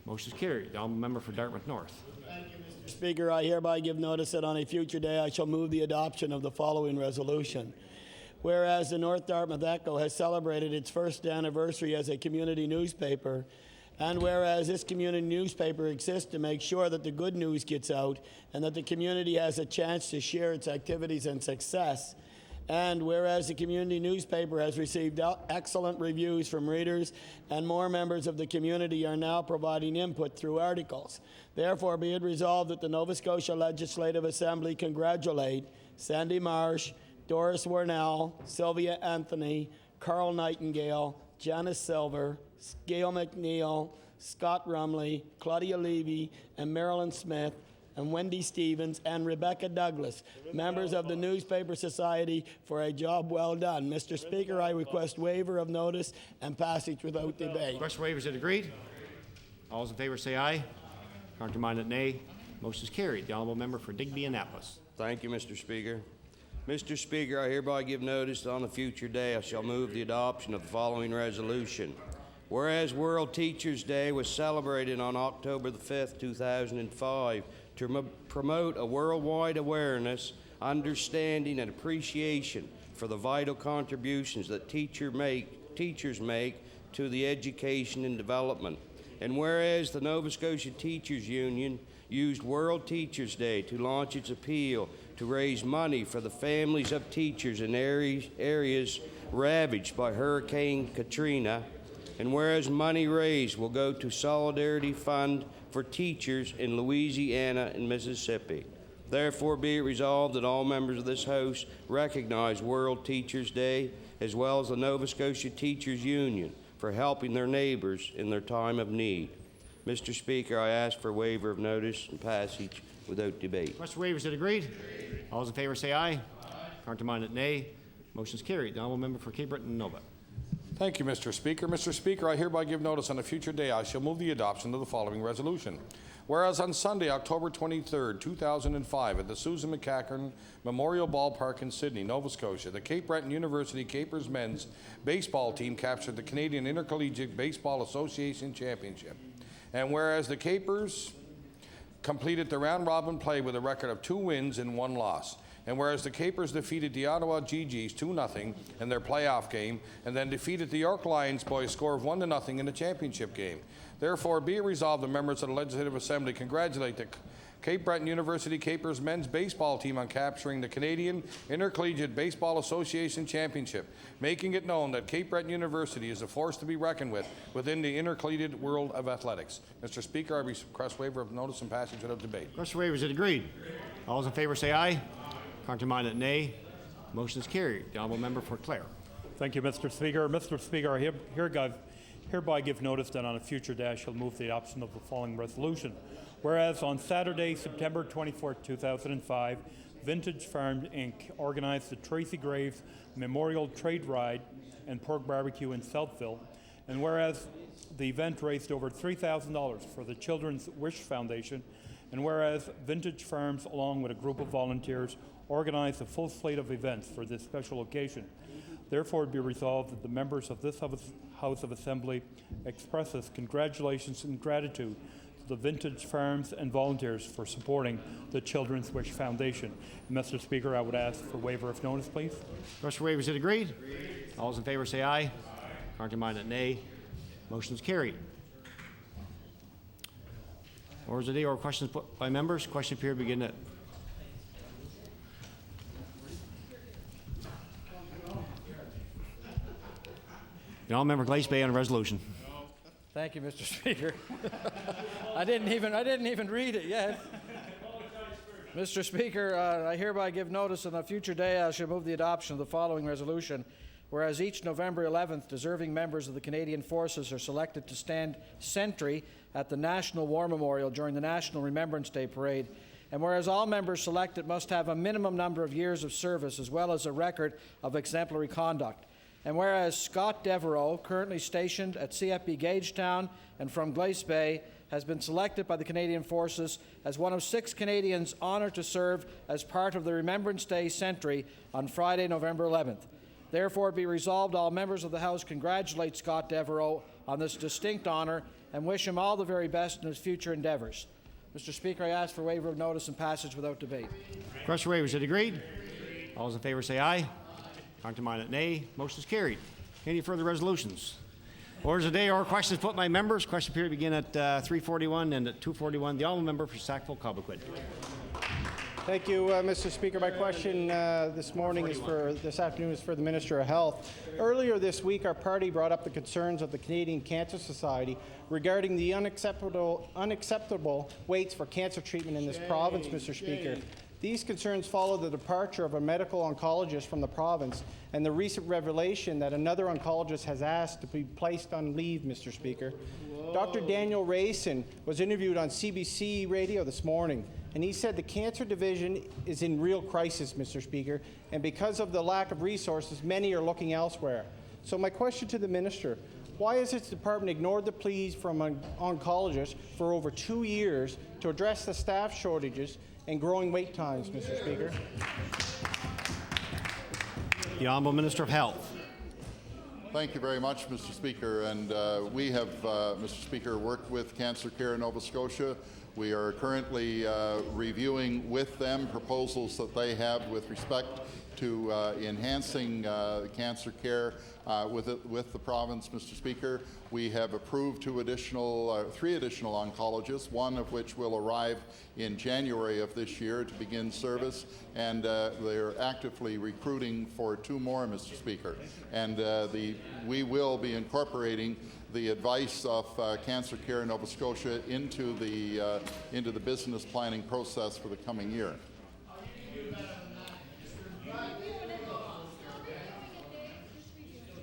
Motion is carried. The honourable member for Dartmouth North. Mr. Speaker, I hereby give notice that on a future day I shall move the adoption of the following resolution. Whereas the North Dartmouth Echo has celebrated its first anniversary as a community newspaper, and whereas this community newspaper exists to make sure that the good news gets out and that the community has a chance to share its activities and success, and whereas the community newspaper has received excellent reviews from readers and more members of the community are now providing input through articles, therefore be it resolved that the Nova Scotia Legislative Assembly congratulate Sandy Marsh, Doris Warnell, Sylvia Anthony, Carl Nightingale, Janice Silver, Gail McNeil, Scott Rumley, Claudia Levy, and Marilyn Smith, and Wendy Stevens, and Rebecca Douglas, members of the Newspaper Society, for a job well done. Mr. Speaker, I request waiver of notice and passage without debate. Request for waiver, is it agreed? All those in favor say aye. Contraminded, nay. Motion is carried. The honourable member for Digby Annapolis. Thank you, Mr. Speaker. Mr. Speaker, I hereby give notice that on a future day I shall move the adoption of the following resolution. Whereas World Teachers' Day was celebrated on October the 5th, 2005 to promote a worldwide awareness, understanding, and appreciation for the vital contributions that teachers make to the education and development. And whereas the Nova Scotia Teachers Union used World Teachers' Day to launch its appeal to raise money for the families of teachers in areas ravaged by Hurricane Katrina, and whereas money raised will go to Solidarity Fund for teachers in Louisiana and Mississippi. Therefore be it resolved that all members of this House recognize World Teachers' Day as well as the Nova Scotia Teachers Union for helping their neighbors in their time of need. Mr. Speaker, I ask for waiver of notice and passage without debate. Request for waiver, is it agreed? All those in favor say aye. Countermanded, nay. Motion is carried. The honourable member for Cape Breton Nova. Thank you, Mr. Speaker. Mr. Speaker, I hereby give notice on a future day I shall move the adoption of the following resolution. Whereas on Sunday, October 23, 2005, at the Susan McCacken Memorial Ballpark in Sydney, Nova Scotia, the Cape Breton University Capers men's baseball team captured the Canadian Intercollegiate Baseball Association Championship. And whereas the Capers completed the round-robin play with a record of 2 wins and 1 loss. And whereas the Capers defeated the Ottawa GGs 2-0 in their playoff game, and then defeated the York Lions by a score of 1-0 in the championship game. Therefore, be it resolved, the members of the Legislative Assembly congratulate the Cape Breton University Capers men's baseball team on capturing the Canadian Intercollegiate Baseball Association Championship, making it known that Cape Breton University is a force to be reckoned with within the intercollegiate world of athletics. Mr. Speaker, I request waiver of notice and passage without debate. Request for waiver, is it agreed? All those in favor say aye. Countermanded, nay. Motion is carried. The honourable member for Clare. Thank you, Mr. Speaker. Mr. Speaker, I hereby give notice that on a future day I shall move the adoption of the following resolution. Whereas on Saturday, September 24, 2005, Vintage Farm Inc. organized the Tracy Graves Memorial Trade Ride and Pork Barbecue in Southville, and whereas the event raised over $3,000 for the Children's Wish Foundation, and whereas Vintage Farms, along with a group of volunteers, organized a full slate of events for this special occasion. Therefore, it be resolved that the members of this House of Assembly expresses congratulations and gratitude to the Vintage Farms and volunteers for supporting the Children's Wish Foundation. And Mr. Speaker, I would ask for waiver of notice, please. Request for waiver, is it agreed? All those in favor say aye. Countermanded, nay. Motion is carried. Orders of the day or questions put by members. Question period begin at the honourable member Glace Bay on a resolution. Thank you, Mr. Speaker. I didn't even read it yet. Mr. Speaker, I hereby give notice on a future day I shall move the adoption of the following resolution. Whereas each November 11th, deserving members of the Canadian Forces are selected to stand sentry at the National War Memorial during the National Remembrance Day Parade. And whereas all members selected must have a minimum number of years of service as well as a record of exemplary conduct. And whereas Scott Devereaux, currently stationed at CFB Gagetown and from Glace Bay, has been selected by the Canadian Forces as one of 6 Canadians honoured to serve as part of the Remembrance Day Sentry on Friday, November 11th. Therefore, be resolved, all members of the House congratulate Scott Devereaux on this distinct honour and wish him all the very best in his future endeavours. Mr. Speaker, I ask for waiver of notice and passage without debate. Request for waiver, is it agreed? All those in favour say aye. Countermanded, nay. Motion is carried. Any further resolutions? Orders of the day or questions put by members. Question period begin at 3:41 and at 2:41. The honourable member for Sackville-Cobequid. Thank you, Mr. Speaker. My question this afternoon is for the Minister of Health. Earlier this week, our party brought up the concerns of the Canadian Cancer Society regarding the unacceptable waits for cancer treatment in this province, Mr. Speaker. These concerns follow the departure of a medical oncologist from the province and the recent revelation that another oncologist has asked to be placed on leave, Mr. Speaker. Dr. Daniel Rayson was interviewed on CBC radio this morning, and he said the cancer division is in real crisis, Mr. Speaker, and because of the lack of resources, many are looking elsewhere. So my question to the Minister, why has this department ignored the pleas from an oncologist for over 2 years to address the staff shortages and growing wait times, Mr. Speaker? The Honourable Minister of Health. Thank you very much, Mr. Speaker. And we have, Mr. Speaker, worked with Cancer Care Nova Scotia. We are currently reviewing with them proposals that they have with respect to enhancing cancer care with the province, Mr. Speaker. We have approved 3 additional oncologists, one of which will arrive in January of this year to begin service, and they're actively recruiting for 2 more, Mr. Speaker. And we will be incorporating the advice of Cancer Care Nova Scotia into the business planning process for the coming year.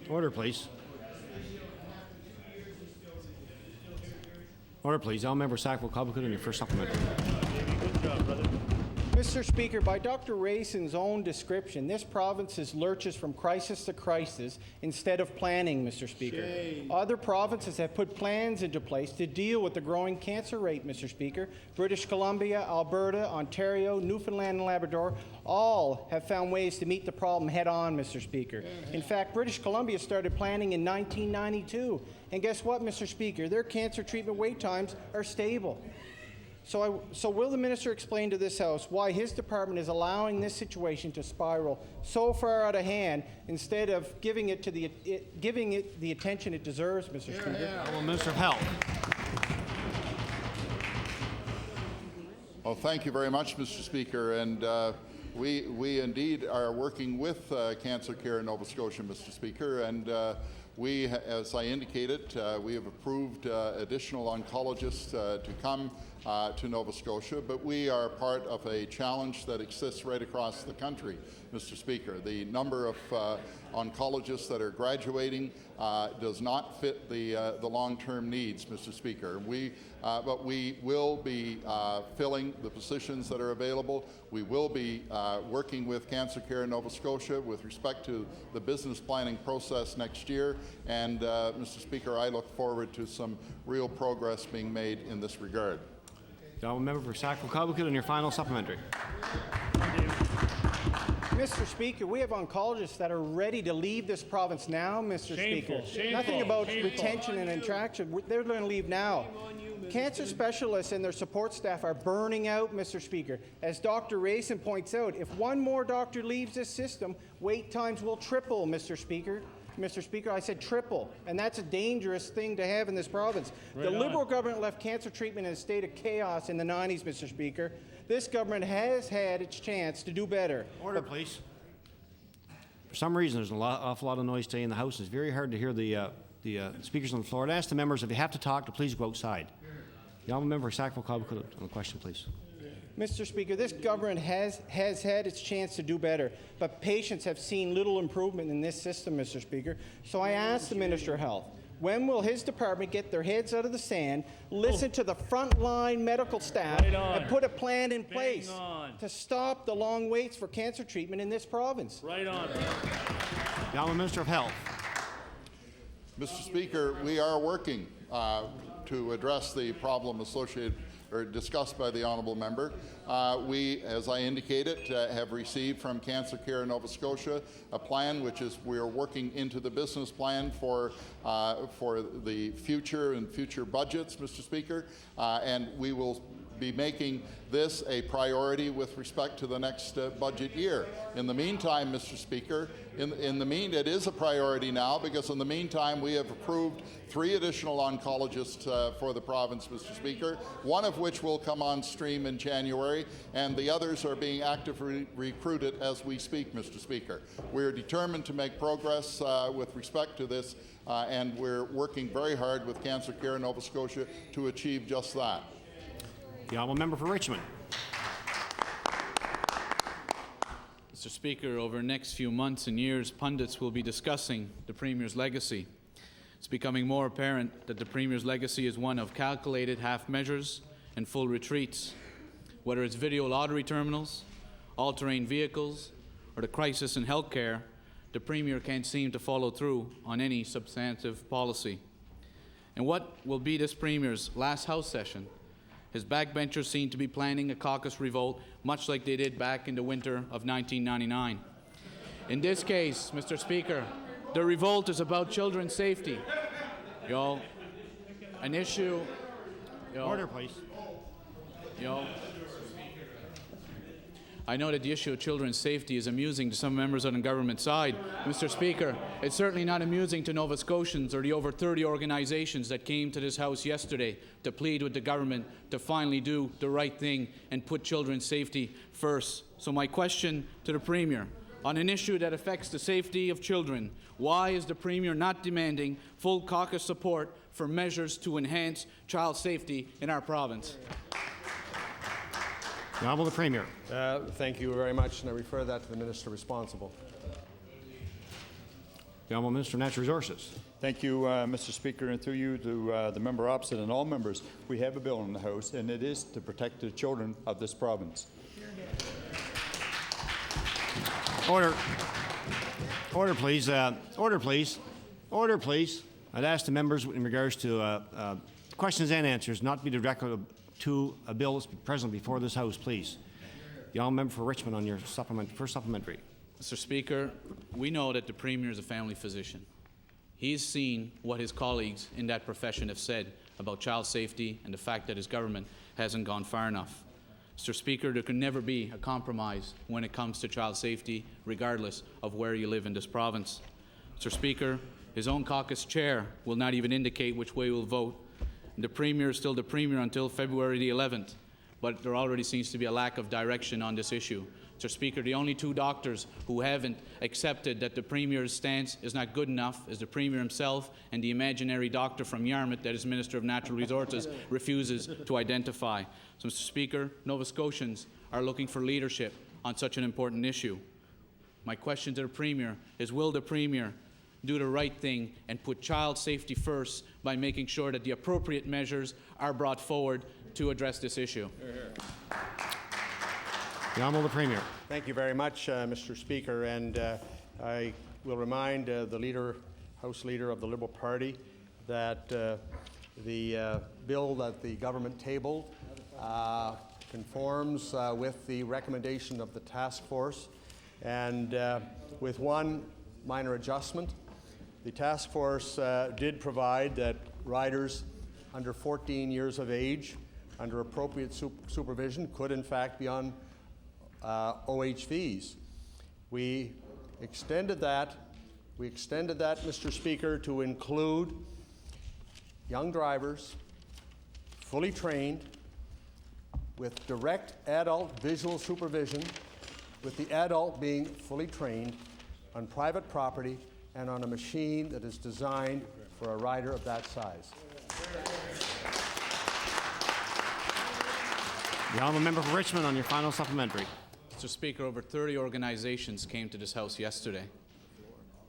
Order, please. Order, please. All member Sackville-Cobequid on your first supplementary. Good job, brother. Mr. Speaker, by Dr. Rayson's own description, this province lurches from crisis to crisis instead of planning, Mr. Speaker. Other provinces have put plans into place to deal with the growing cancer rate, Mr. Speaker. British Columbia, Alberta, Ontario, Newfoundland and Labrador all have found ways to meet the problem head-on, Mr. Speaker. In fact, British Columbia started planning in 1992. And guess what, Mr. Speaker? Their cancer treatment wait times are stable. So will the minister explain to this House why his department is allowing this situation to spiral so far out of hand instead of giving it the attention it deserves, Mr. Speaker? Honourable Minister of Health. Well, thank you very much, Mr. Speaker. And we indeed are working with Cancer Care in Nova Scotia, Mr. Speaker. And we, as I indicated, we have approved additional oncologists to come to Nova Scotia, but we are part of a challenge that exists right across the country, Mr. Speaker. The number of oncologists that are graduating does not fit the long-term needs, Mr. Speaker. But we will be filling the positions that are available. We will be working with Cancer Care in Nova Scotia with respect to the business planning process next year. And, Mr. Speaker, I look forward to some real progress being made in this regard. The honourable member for Sackville-Cobequid on your final supplementary. Mr. Speaker, we have oncologists that are ready to leave this province now, Mr. Speaker. Nothing about retention and attraction. They're going to leave now. Cancer specialists and their support staff are burning out, Mr. Speaker. As Dr. Rayson points out, if one more doctor leaves this system, wait times will triple, Mr. Speaker. Mr. Speaker, I said triple, and that's a dangerous thing to have in this province. The Liberal government left cancer treatment in a state of chaos in the 90s, Mr. Speaker. This government has had its chance to do better. Order, please. For some reason, there's an awful lot of noise today in the House. It's very hard to hear the speakers on the floor. I'd ask the members, if you have to talk, to please go outside. The honourable member for Sackville-Cobequid on the question, please. Mr. Speaker, this government has had its chance to do better, but patients have seen little improvement in this system, Mr. Speaker. So I ask the Minister of Health, when will his department get their heads out of the sand, listen to the frontline medical staff, and put a plan in place to stop the long waits for cancer treatment in this province? Right on. The honourable Minister of Health. Mr. Speaker, we are working to address the problem associated or discussed by the honourable member. We, as I indicated, have received from Cancer Care in Nova Scotia a plan which is we are working into the business plan for the future and future budgets, Mr. Speaker, and we will be making this a priority with respect to the next budget year. In the meantime, Mr. Speaker, it is a priority now because in the meantime we have approved 3 additional oncologists for the province, Mr. Speaker, one of which will come on stream in January, and the others are being actively recruited as we speak, Mr. Speaker. We are determined to make progress with respect to this, and we're working very hard with Cancer Care in Nova Scotia to achieve just that. The honourable member for Richmond. Mr. Speaker, over the next few months and years, pundits will be discussing the Premier's legacy. It's becoming more apparent that the Premier's legacy is one of calculated half measures and full retreats. Whether it's video lottery terminals, all-terrain vehicles, or the crisis in healthcare, the Premier can't seem to follow through on any substantive policy. And what will be this Premier's last House session? His backbenchers seem to be planning a caucus revolt, much like they did back in the winter of 1999. In this case, Mr. Speaker, the revolt is about children's safety. An issue... Order, please. I know that the issue of children's safety is amusing to some members on the government side. Mr. Speaker, it's certainly not amusing to Nova Scotians or the over 30 organizations that came to this House yesterday to plead with the government to finally do the right thing and put children's safety first. So my question to the Premier, on an issue that affects the safety of children, why is the Premier not demanding full caucus support for measures to enhance child safety in our province? The honourable Premier. Thank you very much, and I refer that to the Minister responsible. The Honourable Minister of Natural Resources. Thank you, Mr. Speaker, and through you to the member opposite and all members. We have a bill in the House, and it is to protect the children of this province. Order. Order, please. Order, please. Order, please. I'd ask the members in regards to questions and answers not be directed to a bill that's present before this House, please. The Honourable Member for Richmond on your first supplementary. Mr. Speaker, we know that the Premier is a family physician. He's seen what his colleagues in that profession have said about child safety and the fact that his government hasn't gone far enough. Mr. Speaker, there can never be a compromise when it comes to child safety, regardless of where you live in this province. Mr. Speaker, his own caucus chair will not even indicate which way we'll vote. The Premier is still the Premier until February the 11th, but there already seems to be a lack of direction on this issue. Mr. Speaker, the only two doctors who haven't accepted that the Premier's stance is not good enough is the Premier himself and the imaginary doctor from Yarmouth that his Minister of Natural Resources refuses to identify. So, Mr. Speaker, Nova Scotians are looking for leadership on such an important issue. My question to the Premier is, will the Premier do the right thing and put child safety first by making sure that the appropriate measures are brought forward to address this issue? The Honourable Premier. Thank you very much, Mr. Speaker. And I will remind the House Leader of the Liberal Party that the bill that the government tabled conforms with the recommendation of the task force, and with one minor adjustment. The task force did provide that riders under 14 years of age, under appropriate supervision, could in fact be on OHVs. We extended that, Mr. Speaker, to include young drivers, fully trained, with direct adult visual supervision, with the adult being fully trained on private property and on a machine that is designed for a rider of that size. The Honourable Member for Richmond on your final supplementary. Mr. Speaker, over 30 organizations came to this House yesterday.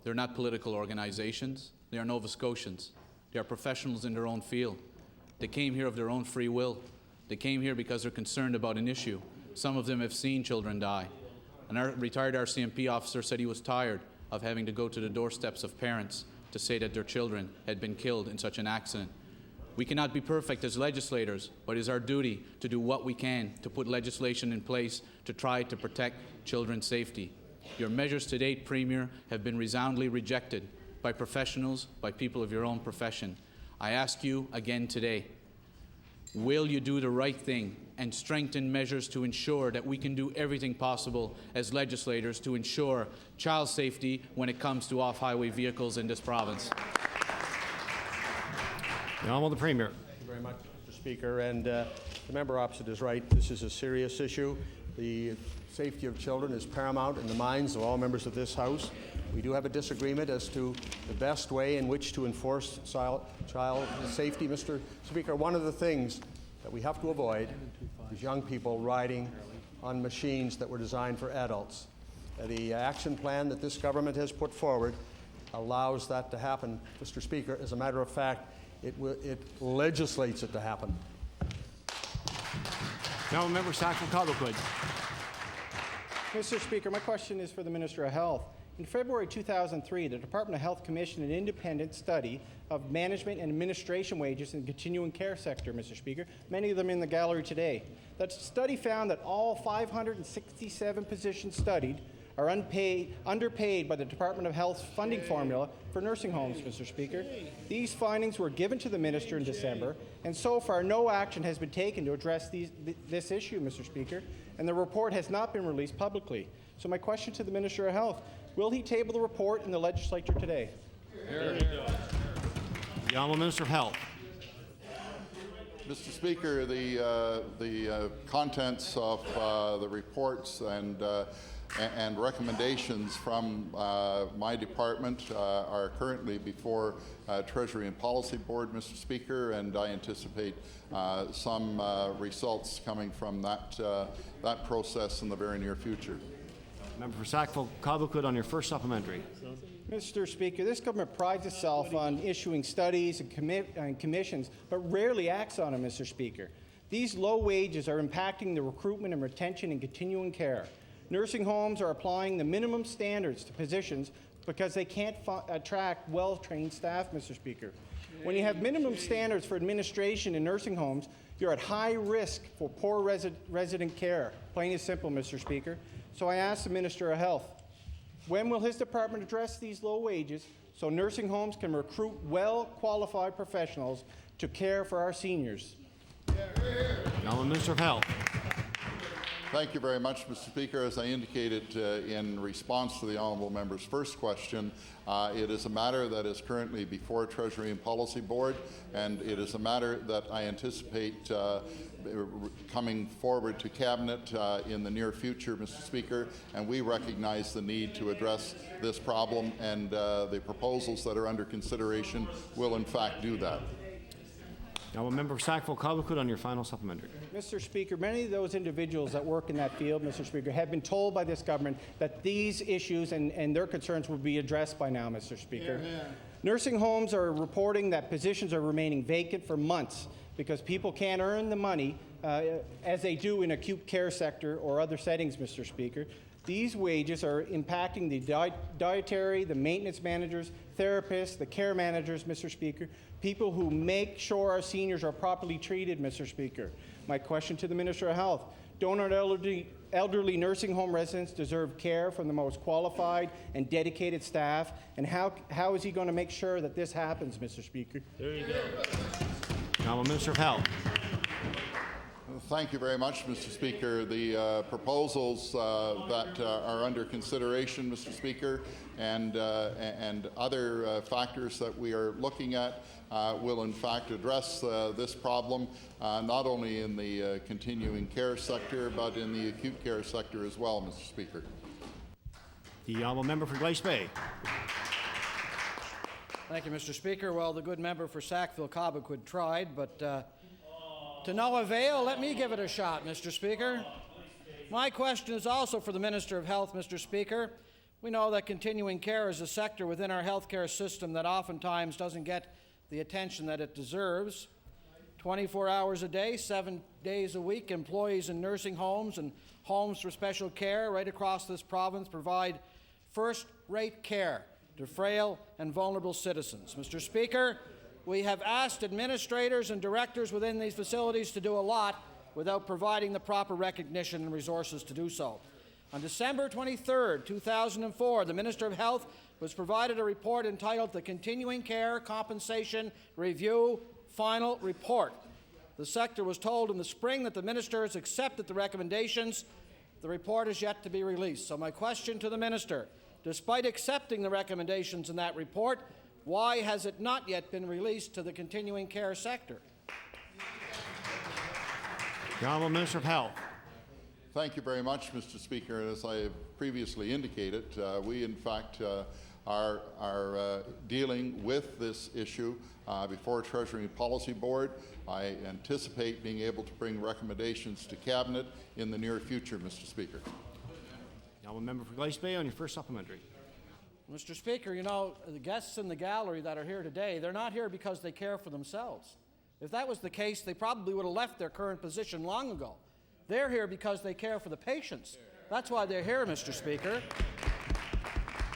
They're not political organizations. They are Nova Scotians. They are professionals in their own field. They came here of their own free will. They came here because they're concerned about an issue. Some of them have seen children die. And our retired RCMP officer said he was tired of having to go to the doorsteps of parents to say that their children had been killed in such an accident. We cannot be perfect as legislators, but it is our duty to do what we can to put legislation in place to try to protect children's safety. Your measures to date, Premier, have been resoundingly rejected by professionals, by people of your own profession. I ask you again today, will you do the right thing and strengthen measures to ensure that we can do everything possible as legislators to ensure child safety when it comes to off-highway vehicles in this province? The Honourable Premier. Thank you very much, Mr. Speaker. And the member opposite is right. This is a serious issue. The safety of children is paramount in the minds of all members of this House. We do have a disagreement as to the best way in which to enforce child safety, Mr. Speaker. One of the things that we have to avoid is young people riding on machines that were designed for adults. The action plan that this government has put forward allows that to happen, Mr. Speaker. As a matter of fact, it legislates it to happen. Now, Member Sackville-Cobequid. Mr. Speaker, my question is for the Minister of Health. In February 2003, the Department of Health commissioned an independent study of management and administration wages in the continuing care sector, Mr. Speaker, many of them in the gallery today. That study found that all 567 positions studied are underpaid by the Department of Health's funding formula for nursing homes, Mr. Speaker. These findings were given to the Minister in December, and so far no action has been taken to address this issue, Mr. Speaker, and the report has not been released publicly. So my question to the Minister of Health, will he table the report in the legislature today? The Honourable Minister of Health. Mr. Speaker, the contents of the reports and recommendations from my department are currently before Treasury and Policy Board, Mr. Speaker, and I anticipate some results coming from that process in the very near future. Member for Sackville-Cobequid on your first supplementary. Mr. Speaker, this government prides itself on issuing studies and commissions, but rarely acts on them, Mr. Speaker. These low wages are impacting the recruitment and retention in continuing care. Nursing homes are applying the minimum standards to positions because they can't attract well-trained staff, Mr. Speaker. When you have minimum standards for administration in nursing homes, you're at high risk for poor resident care, plain and simple, Mr. Speaker. So I ask the Minister of Health, when will his department address these low wages so nursing homes can recruit well-qualified professionals to care for our seniors? Now the Minister of Health. Thank you very much, Mr. Speaker. As I indicated in response to the honourable member's first question, it is a matter that is currently before Treasury and Policy Board, and it is a matter that I anticipate coming forward to Cabinet in the near future, Mr. Speaker, and we recognize the need to address this problem, and the proposals that are under consideration will in fact do that. Now, a member for Sackville-Cobequid on your final supplementary. Mr. Speaker, many of those individuals that work in that field, Mr. Speaker, have been told by this government that these issues and their concerns will be addressed by now, Mr. Speaker. Yeah. Nursing homes are reporting that positions are remaining vacant for months because people can't earn the money as they do in acute care sector or other settings, Mr. Speaker. These wages are impacting the dietary, the maintenance managers, therapists, the care managers, Mr. Speaker, people who make sure our seniors are properly treated, Mr. Speaker. My question to the Minister of Health, don't our elderly nursing home residents deserve care from the most qualified and dedicated staff? And how is he going to make sure that this happens, Mr. Speaker? There you go. Now, Minister of Health. Thank you very much, Mr. Speaker. The proposals that are under consideration, Mr. Speaker, and other factors that we are looking at will in fact address this problem, not only in the continuing care sector, but in the acute care sector as well, Mr. Speaker. The honourable member for Glace Bay. Thank you, Mr. Speaker. Well, the good member for Sackville-Cobequid tried, but to no avail. Let me give it a shot, Mr. Speaker. My question is also for the Minister of Health, Mr. Speaker. We know that continuing care is a sector within our healthcare system that oftentimes doesn't get the attention that it deserves. 24 hours a day, 7 days a week, employees in nursing homes and homes for special care right across this province provide first-rate care to frail and vulnerable citizens. Mr. Speaker, we have asked administrators and directors within these facilities to do a lot without providing the proper recognition and resources to do so. On December 23, 2004, the Minister of Health was provided a report entitled The Continuing Care Compensation Review Final Report. The sector was told in the spring that the Minister has accepted the recommendations. The report is yet to be released. So my question to the Minister, despite accepting the recommendations in that report, why has it not yet been released to the continuing care sector? The Honourable Minister of Health. Thank you very much, Mr. Speaker. As I have previously indicated, we in fact are dealing with this issue before Treasury and Policy Board. I anticipate being able to bring recommendations to Cabinet in the near future, Mr. Speaker. The Honourable member for Glace Bay on your first supplementary. Mr. Speaker, you know, the guests in the gallery that are here today, they're not here because they care for themselves. If that was the case, they probably would have left their current position long ago. They're here because they care for the patients. That's why they're here, Mr. Speaker.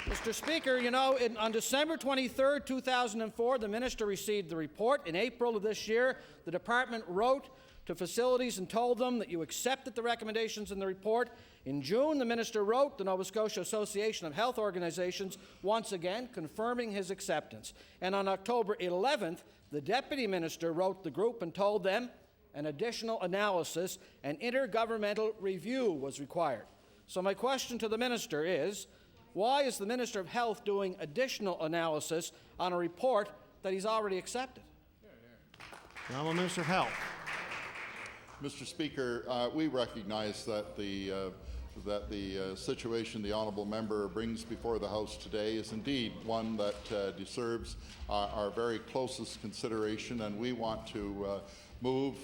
Mr. Speaker, you know, on December 23, 2004, the Minister received the report. In April of this year, the Department wrote to facilities and told them that you accepted the recommendations in the report. In June, the Minister wrote the Nova Scotia Association of Health Organizations, once again confirming his acceptance. And on October 11th, the Deputy Minister wrote the group and told them an additional analysis and intergovernmental review was required. So my question to the Minister is, why is the Minister of Health doing additional analysis on a report that he's already accepted? The Honourable Minister of Health. Mr. Speaker, we recognize that the situation the honourable member brings before the House today is indeed one that deserves our very closest consideration, and we want to move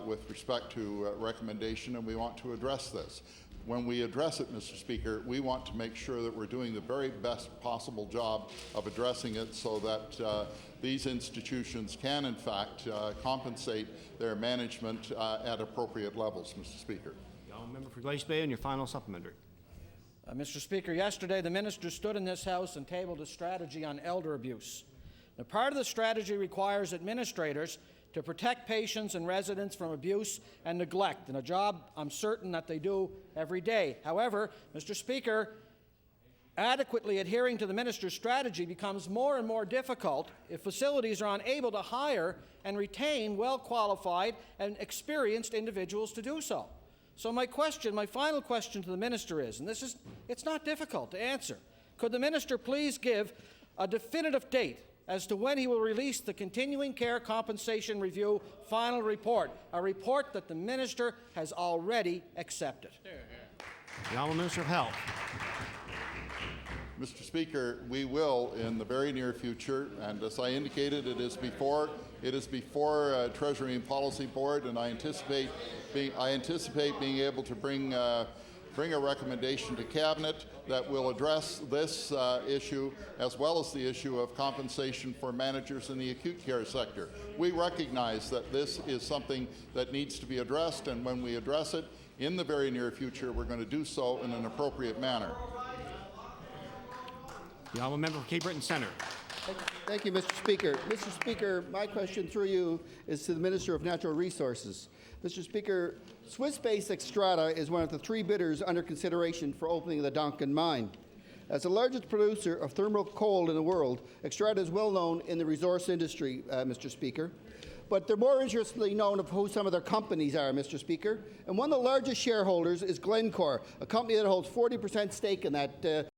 with respect to recommendation, and we want to address this. when we address it, Mr. Speaker, we want to make sure that we're doing the very best possible job of addressing it so that these institutions can, in fact, compensate their management at appropriate levels, Mr. Speaker. Member for Glace Bay, and your final supplementary. Mr. Speaker, yesterday the minister stood in this House and tabled a strategy on elder abuse. Now, part of the strategy requires administrators to protect patients and residents from abuse and neglect, and a job I'm certain that they do every day. However, Mr. Speaker, adequately adhering to the minister's strategy becomes more and more difficult if facilities are unable to hire and retain well-qualified and experienced individuals to do so. So my final question to the minister is, and it's not difficult to answer, could the minister please give a definitive date as to when he will release the Continuing Care Compensation Review final report, a report that the minister has already accepted? The Honourable Minister of Health. Mr. Speaker, we will in the very near future, and as I indicated, it is before Treasury and Policy Board, and I anticipate being able to bring a recommendation to Cabinet that will address this issue as well as the issue of compensation for managers in the acute care sector. We recognize that this is something that needs to be addressed, and when we address it in the very near future, we're going to do so in an appropriate manner. The Honourable Member for Cape Breton Centre. Thank you, Mr. Speaker. Mr. Speaker, my question through you is to the Minister of Natural Resources. Mr. Speaker, Swiss-based Xstrata is one of the 3 bidders under consideration for opening the Donkin mine. As the largest producer of thermal coal in the world, Xstrata is well known in the resource industry, Mr. Speaker. But they're more interestingly known of who some of their companies are, Mr. Speaker. And one of the largest shareholders is Glencore, a company that holds 40% stake in that